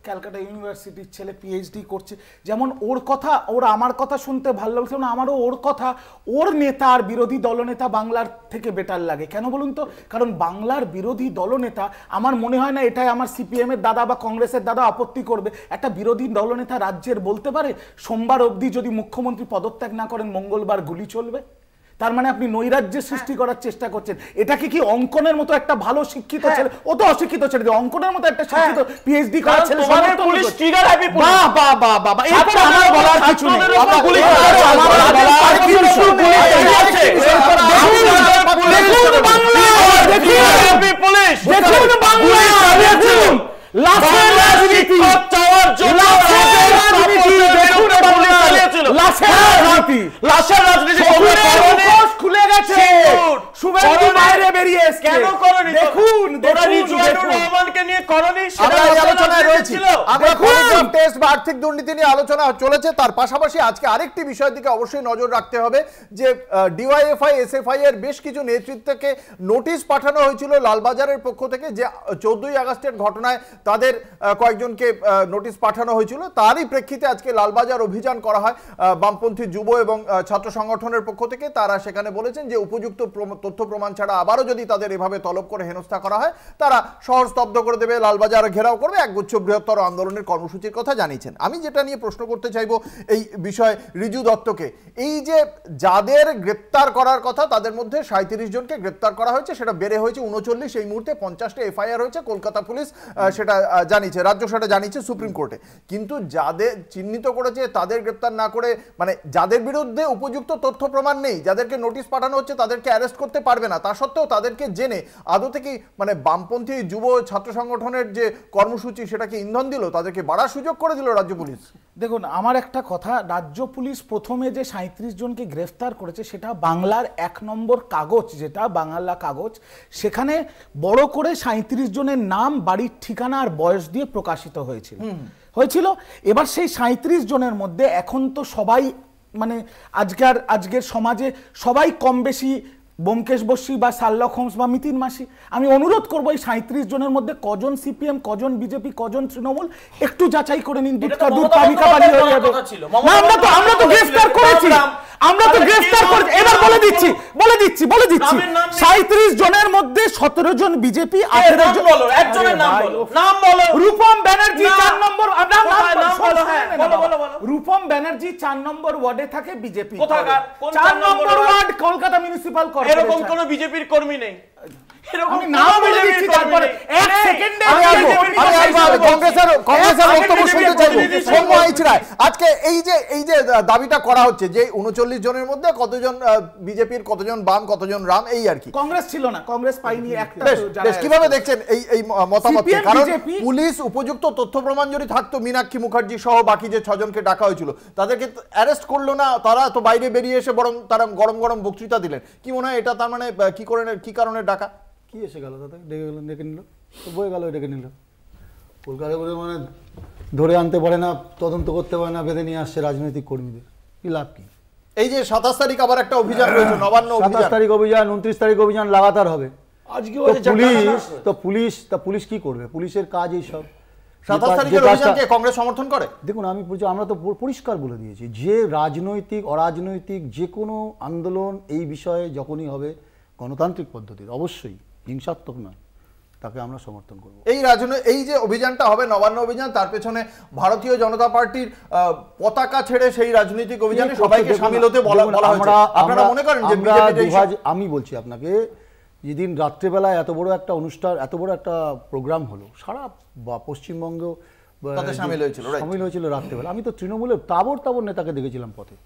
ক্যালকাটা ইউনিভার্সিটির ছেলে, পিএইচডি করছে, যেমন ওর কথা ওর আমার কথা শুনতে ভালো লাগছে না, আমারও ওর কথা ওর নেতা আর বিরোধী দলনেতা বাংলার থেকে বেটার লাগে। কেন বলুন তো? কারণ বাংলার বিরোধী দলনেতা আমার মনে হয় না এটাই আমার সিপিএম এর দাদা বা কংগ্রেসের দাদা আপত্তি করবে, একটা বিরোধী দলনেতা রাজ্যের বলতে পারে সোমবার অবধি যদি মুখ্যমন্ত্রী পদত্যাগ না করেন মঙ্গলবার গুলি চলবে। তার মানে আপনি নৈরাজ্যের সৃষ্টি করার চেষ্টা করছেন। এটাকে কি অঙ্কনের মতো একটা ভালো শিক্ষিত ছেলে, ও তো অশিক্ষিত ছেলে, অঙ্কনের মতো একটা শিক্ষিত পিএইচডি করা ছেলে পুলিশ ট্রিগার হ্যাপি পুলিশ। বাহ বাহ বাহ বাহ, এরপর আমার বলার কিছু নেই। দেখুন বাংলা, দেখুন লাশের রাজনীতি, লাশের রাজনীতি খুলে গেছে, শুভেন্দু বাইরে বেরিয়ে এসেছে। কেন করনি? দেখুন রহমানকে নিয়ে করনি, আমরা এই আলোচনায় রয়েছি। আমরা পলিগ্রাফ টেস্ট বা আর্থিক দুর্নীতি নিয়ে আলোচনা চলেছে, তার পাশাপাশি আজকে আরেকটি বিষয়ের দিকে অবশ্যই নজর রাখতে হবে যে ডিওয়াইএফআই এসএফআই এর বেশ কিছু নেতৃত্বকে নোটিশ পাঠানো হয়েছিল লালবাজারের পক্ষ থেকে, যে 14ই আগস্টের ঘটনায় তাদের কয়েকজনকে নোটিশ পাঠানো হয়েছিল, তারই প্রেক্ষিতে আজকে লালবাজার অভিযান করা হয় বামপন্থী যুব এবং ছাত্র সংগঠনের পক্ষ থেকে। তারা সেখানে বলেছেন যে উপযুক্ত তথ্য প্রমাণ ছাড়া আবারও যদি তাদের এভাবে তলব করে হেনস্থা করা হয় তারা শহর স্তব্ধ করে দেবে, লালবাজার ঘেরাও করবে, একগুচ্ছ বৃহত্তর আন্দোলনের কর্মসূচির কথা জানিয়েছেন। আমি যেটা নিয়ে প্রশ্ন করতে চাইবো এই বিষয়ে রিজু দত্তকে, এই যে যাদের গ্রেপ্তার করার কথা তাদের মধ্যে 37 জনকে গ্রেপ্তার করা হয়েছে, সেটা বেড়ে হয়েছে 39, এই মুহূর্তে 50টা এফআইআর হয়েছে, কলকাতা পুলিশ সেটা জানিয়েছে, রাজ্য সেটা জানিয়েছে সুপ্রিম কোর্টে। কিন্তু যাদের চিহ্নিত করেছে তাদের গ্রেপ্তার না করে, মানে যাদের বিরুদ্ধে উপযুক্ত তথ্য প্রমাণ নেই, যাদেরকে নোটিশ পাঠানো হচ্ছে তাদেরকে অ্যারেস্ট করতে পারবে না, তা সত্ত্বেও তাদেরকে জেনে আদৌ থেকে মানে বামপন্থী যুব ছাত্র সংগঠনের যে কর্মসূচি সেটাকে ইন্ধন দিল, তাদেরকে বাড়ার সুযোগ করে দিল রাজ্য পুলিশ। দেখুন আমার একটা কথা, রাজ্য পুলিশ প্রথমে যে 37 জনকে গ্রেফতার করেছে সেটা বাংলার 1 নম্বর কাগজ, যেটা বাংলা কাগজ, সেখানে বড় করে 37 জনের নাম, বাড়ির ঠিকানা আর বয়স দিয়ে প্রকাশিত হয়েছিল। এবার সেই 37 জনের মধ্যে এখন তো সবাই মানে আজকের সমাজে সবাই কম বেশি ব্যোমকেশ বক্সী বা শার্লক হোমস বা মিতিন মাসি। আমি অনুরোধ করবো এই 37 জনের মধ্যে কজন সিপিএম, কজন বিজেপি, কজন তৃণমূল, একটু যাচাই করে নিন। দুধ পাবিকা বাড়ি হয়ে যাবে। আমরা তো গ্রেফতার করেছি, এবার বলে দিচ্ছি 37 জনের মধ্যে 17 জন বিজেপি, 18 জন একজনের নাম বলো। রূপম ব্যানার্জি 4 নম্বর, রূপম ব্যানার্জি 4 নম্বর ওয়ার্ডে থাকে, বিজেপি 4 নম্বর ওয়ার্ড কলকাতা মিউনিসিপাল কর্পোরেশন। এরকম কোন বিজেপির কর্মী নেই, আমি নাম বলে দিচ্ছি, পরে এক সেকেন্ডে কংগ্রেসের বক্তব্য শুনতে চাইবো। সৌম্য আইচ রায়, আজকে এই যে দাবিটা করা হচ্ছে যে 39 জনের মধ্যে কতজন বিজেপির, কতজন বাম, কতজন রাম, এই আর কি। কংগ্রেস ছিল না, কংগ্রেস পাইনি একটা। কিভাবে দেখছেন এই মতামত? কারণ পুলিশ উপযুক্ত তথ্য প্রমাণ যদি থাকতো, মীনাক্ষী মুখার্জি সহ বাকি যে 6 জনকে ডাকা হয়েছিল তাদেরকে অ্যারেস্ট করলো না, তারা তো বাইরে বেরিয়ে এসে বরং তারা গরম গরম বক্তৃতা দিলেন। কি মনে হয় এটা তার মানে কি কারণে ডাকা? কি এসে গেল দাদা, ডেকে নিল তো বয়ে গেল, ডেকে নিল। কলকাতা করে মানে ধরে আনতে পারে না, তদন্ত করতে পারে না, বেঁধে নিয়ে আসছে রাজনৈতিক কর্মীদের, কি লাভ কি? এই যে 27 তারিখ আবার একটা অভিযান রয়েছে, নবান্ন 27 তারিখ অভিযান, 29 তারিখ অভিযান লাগাতার হবে। আজকে পুলিশ কি করবে? পুলিশের কাজ এই সব। 27 তারিখের অভিযানকে কংগ্রেস সমর্থন করে? দেখুন, আমরা তো পরিষ্কার বলে দিয়েছি যে রাজনৈতিক অরাজনৈতিক যে কোনো আন্দোলন এই বিষয়ে যখনই হবে গণতান্ত্রিক পদ্ধতির, অবশ্যই হিংসাত্মক নয়, তাকে আমরা সমর্থন করব। এই যে অভিযানটা হবে নবান্ন অভিযান, তার পেছনে ভারতীয় জনতা পার্টির পতাকা ছেড়ে সেই রাজনৈতিক অভিযানে সবাইকে শামিল হতে বলা হয়েছে। আপনারা মনে করেন যে আমি বলছি আপনাকে, যেদিন রাত্রেবেলায় এত বড় একটা অনুষ্ঠান, এত বড় একটা প্রোগ্রাম হলো, সারা পশ্চিমবঙ্গ শামিল হয়েছিল রাত্রেবেলা। আমি তো তৃণমূলের তাবর নেতাকে দেখেছিলাম পথে,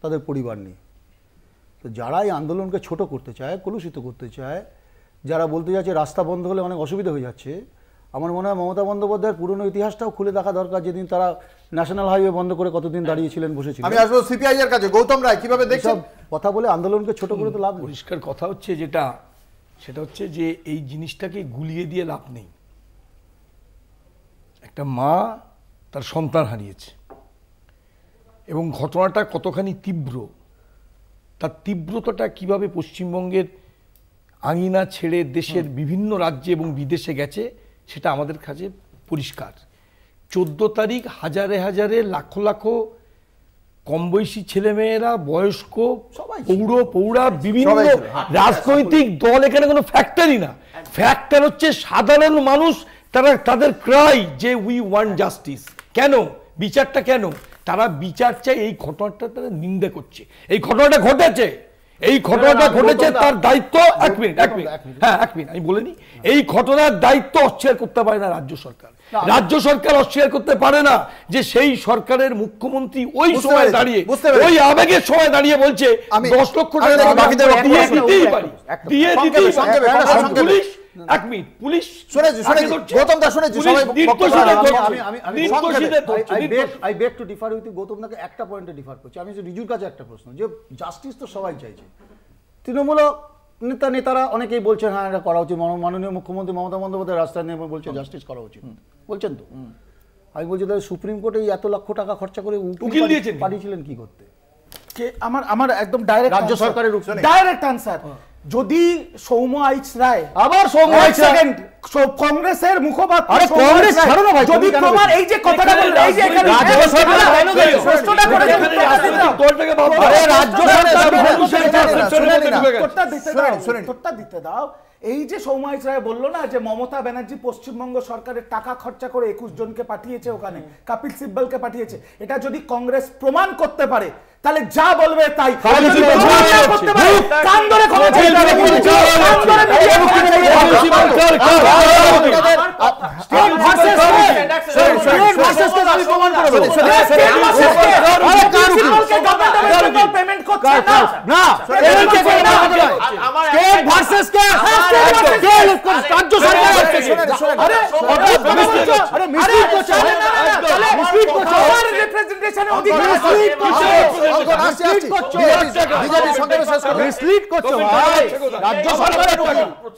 তাদের পরিবার নিয়ে। তো যারা এই আন্দোলনকে ছোট করতে চায়, কলুষিত করতে চায়, যারা বলতে যাচ্ছে রাস্তা বন্ধ হলে অনেক অসুবিধা হয়ে যাচ্ছে, আমার মনে হয় মমতা বন্দ্যোপাধ্যায়ের পুরনো ইতিহাসটাও খুলে দেখা দরকার। যেদিন তারা ন্যাশনাল হাইওয়ে বন্ধ করে কতদিন দাঁড়িয়েছিলেন, বসেছিলেন। আমি আসবো সিপিআই এর কাছে। গৌতম রায়, কিভাবে দেখছেন? কথা বলে আন্দোলনকে ছোট করে তো লাভ নেই। পরিষ্কার কথা হচ্ছে সেটা হচ্ছে যে এই জিনিসটাকে গুলিয়ে দিয়ে লাভ নেই। একটা মা তার সন্তান হারিয়েছে এবং ঘটনাটা কতখানি তীব্র, তার তীব্রতাটা কিভাবে পশ্চিমবঙ্গের আঙিনা ছেড়ে দেশের বিভিন্ন রাজ্যে এবং বিদেশে গেছে সেটা আমাদের কাছে পরিষ্কার। 14 তারিখ হাজারে হাজারে লাখো লাখো কম বয়সী ছেলেমেয়েরা, বয়স্ক, পৌরা বিভিন্ন রাজনৈতিক দল, এখানে কোনো ফ্যাক্টরই না। ফ্যাক্টর হচ্ছে সাধারণ মানুষ, তাদের ক্রাই যে উই ওয়ান্ট জাস্টিস। কেন বিচারটা, কেন তারা বিচার চায়? এই ঘটনাটা তারা নিন্দা করছে। এই ঘটনাটা ঘটেছে, তার দায়িত্ব এক মিনিট আমি বলে নি, এই ঘটনার দায়িত্ব অস্বীকার করতে পারে না রাজ্য সরকার। রাজ্য সরকার অস্বীকার করতে পারে না যে সেই সরকারের মুখ্যমন্ত্রী ওই সময় দাঁড়িয়ে, ওই আবেগের সময় দাঁড়িয়ে বলছে 10 লক্ষ টাকা দিয়ে দিতেই পারি, দিয়ে দিতেই পারি। এক মিনিট, পুলিশ গৌতম দা শুনেছি, I beg two differ with Gautam দাকে একটা পয়েন্টে ডিফার করছি। আমি রিজুর কাছে একটা প্রশ্ন, যে জাস্টিস তো সবাই চাইছে, তৃণমূল নেতারা অনেকেই বলছেন হ্যাঁ এটা করা উচিত, মাননীয় মুখ্যমন্ত্রী মমতা বন্দ্যোপাধ্যায় রাস্তায় নেমে বলছে জাস্টিস করা উচিত, বলছেন তো। আমি বলছি তাহলে সুপ্রিম কোর্টে এত লক্ষ টাকা খরচা করে উকিল পাঠিয়েছিলেন কি করতে? আমার একদম ডাইরেক্ট রাজ্য সরকারের ডাইরেক্ট আনসার, যদি সৌম্য আইচ রায়, আবার সৌম্য আইচ রায় কংগ্রেসের মুখপাত্র, আরে কংগ্রেস ছাড়ো না ভাই, যদি তোমার এই যে কথাটা বললে, এই যে এখানে রাজ্য সরকার প্রশ্নটা করে, আরে রাজ্য সরকার দিতে দাও। এই যে সৌম্য আইচ রায় বললো না যে মমতা ব্যানার্জি পশ্চিমবঙ্গ সরকারের টাকা খরচা করে 21 জনকে পাঠিয়েছে, ওখানে কপিল সিব্বলকে পাঠিয়েছে, এটা যদি কংগ্রেস প্রমাণ করতে পারে তাহলে যা বলবে তাই।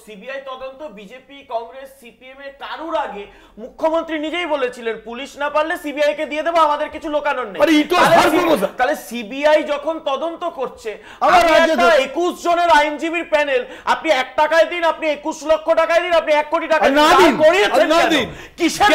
সিবিআই তদন্ত বিজেপি, কংগ্রেস, সিপিএম এর কারুর আগে মুখ্যমন্ত্রী নিজেই বলেছিলেন পুলিশ না পারলে সিবিআই কে দিয়ে দেবো, আমাদের কিছু লোকানোর নেই। তাহলে সিবিআই যখন তদন্ত করছে, 21 জনের আইনজীবীর প্যানেল, আপনি 1 টাকায় দিন, আপনি 21 লক্ষ টাকায় দিন, আপনি 1 কোটি টাকা দিন, কিসের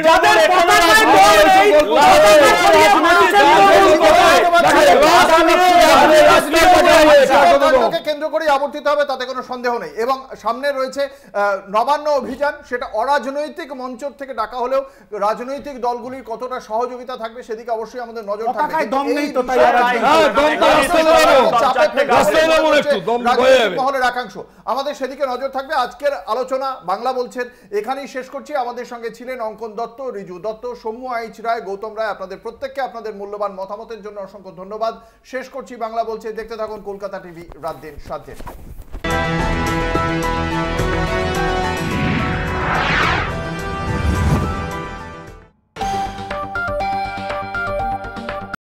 যাদের পতাকায় দল নেই, পতাকা সরিয়ে মানুষের রাজনীতিকে কেন্দ্র করে আবর্তিত হবে তাতে কোনো সন্দেহ নেই। এবং সামনে রয়েছে নবান্ন অভিযান, সেটা অরাজনৈতিক মঞ্চ থেকে ডাকা হলেও রাজনৈতিক দলগুলির কতটা সহযোগিতা থাকবে সেদিকে অবশ্যই আমাদের নজর থাকবে। পতাকায় দম নেই তো তাই মহলের একাংশ আমাদের সেদিকে নজর থাকবে। আজকের আলোচনা বাংলা বলছেন এখানেই শেষ করছি। আমাদের সঙ্গে ছিলেন অঙ্কন দত্ত, রিজু দত্ত, সৌম্য আইচ রায়, গৌতম রায়। আপনাদের প্রত্যেককে আপনাদের মূল্যবান মতামতের জন্য অসংখ্য ধন্যবাদ। শেষ করছি বাংলা বলছে। দেখতে থাকুন কলকাতা টিভি, রাত দিন 7 দিন।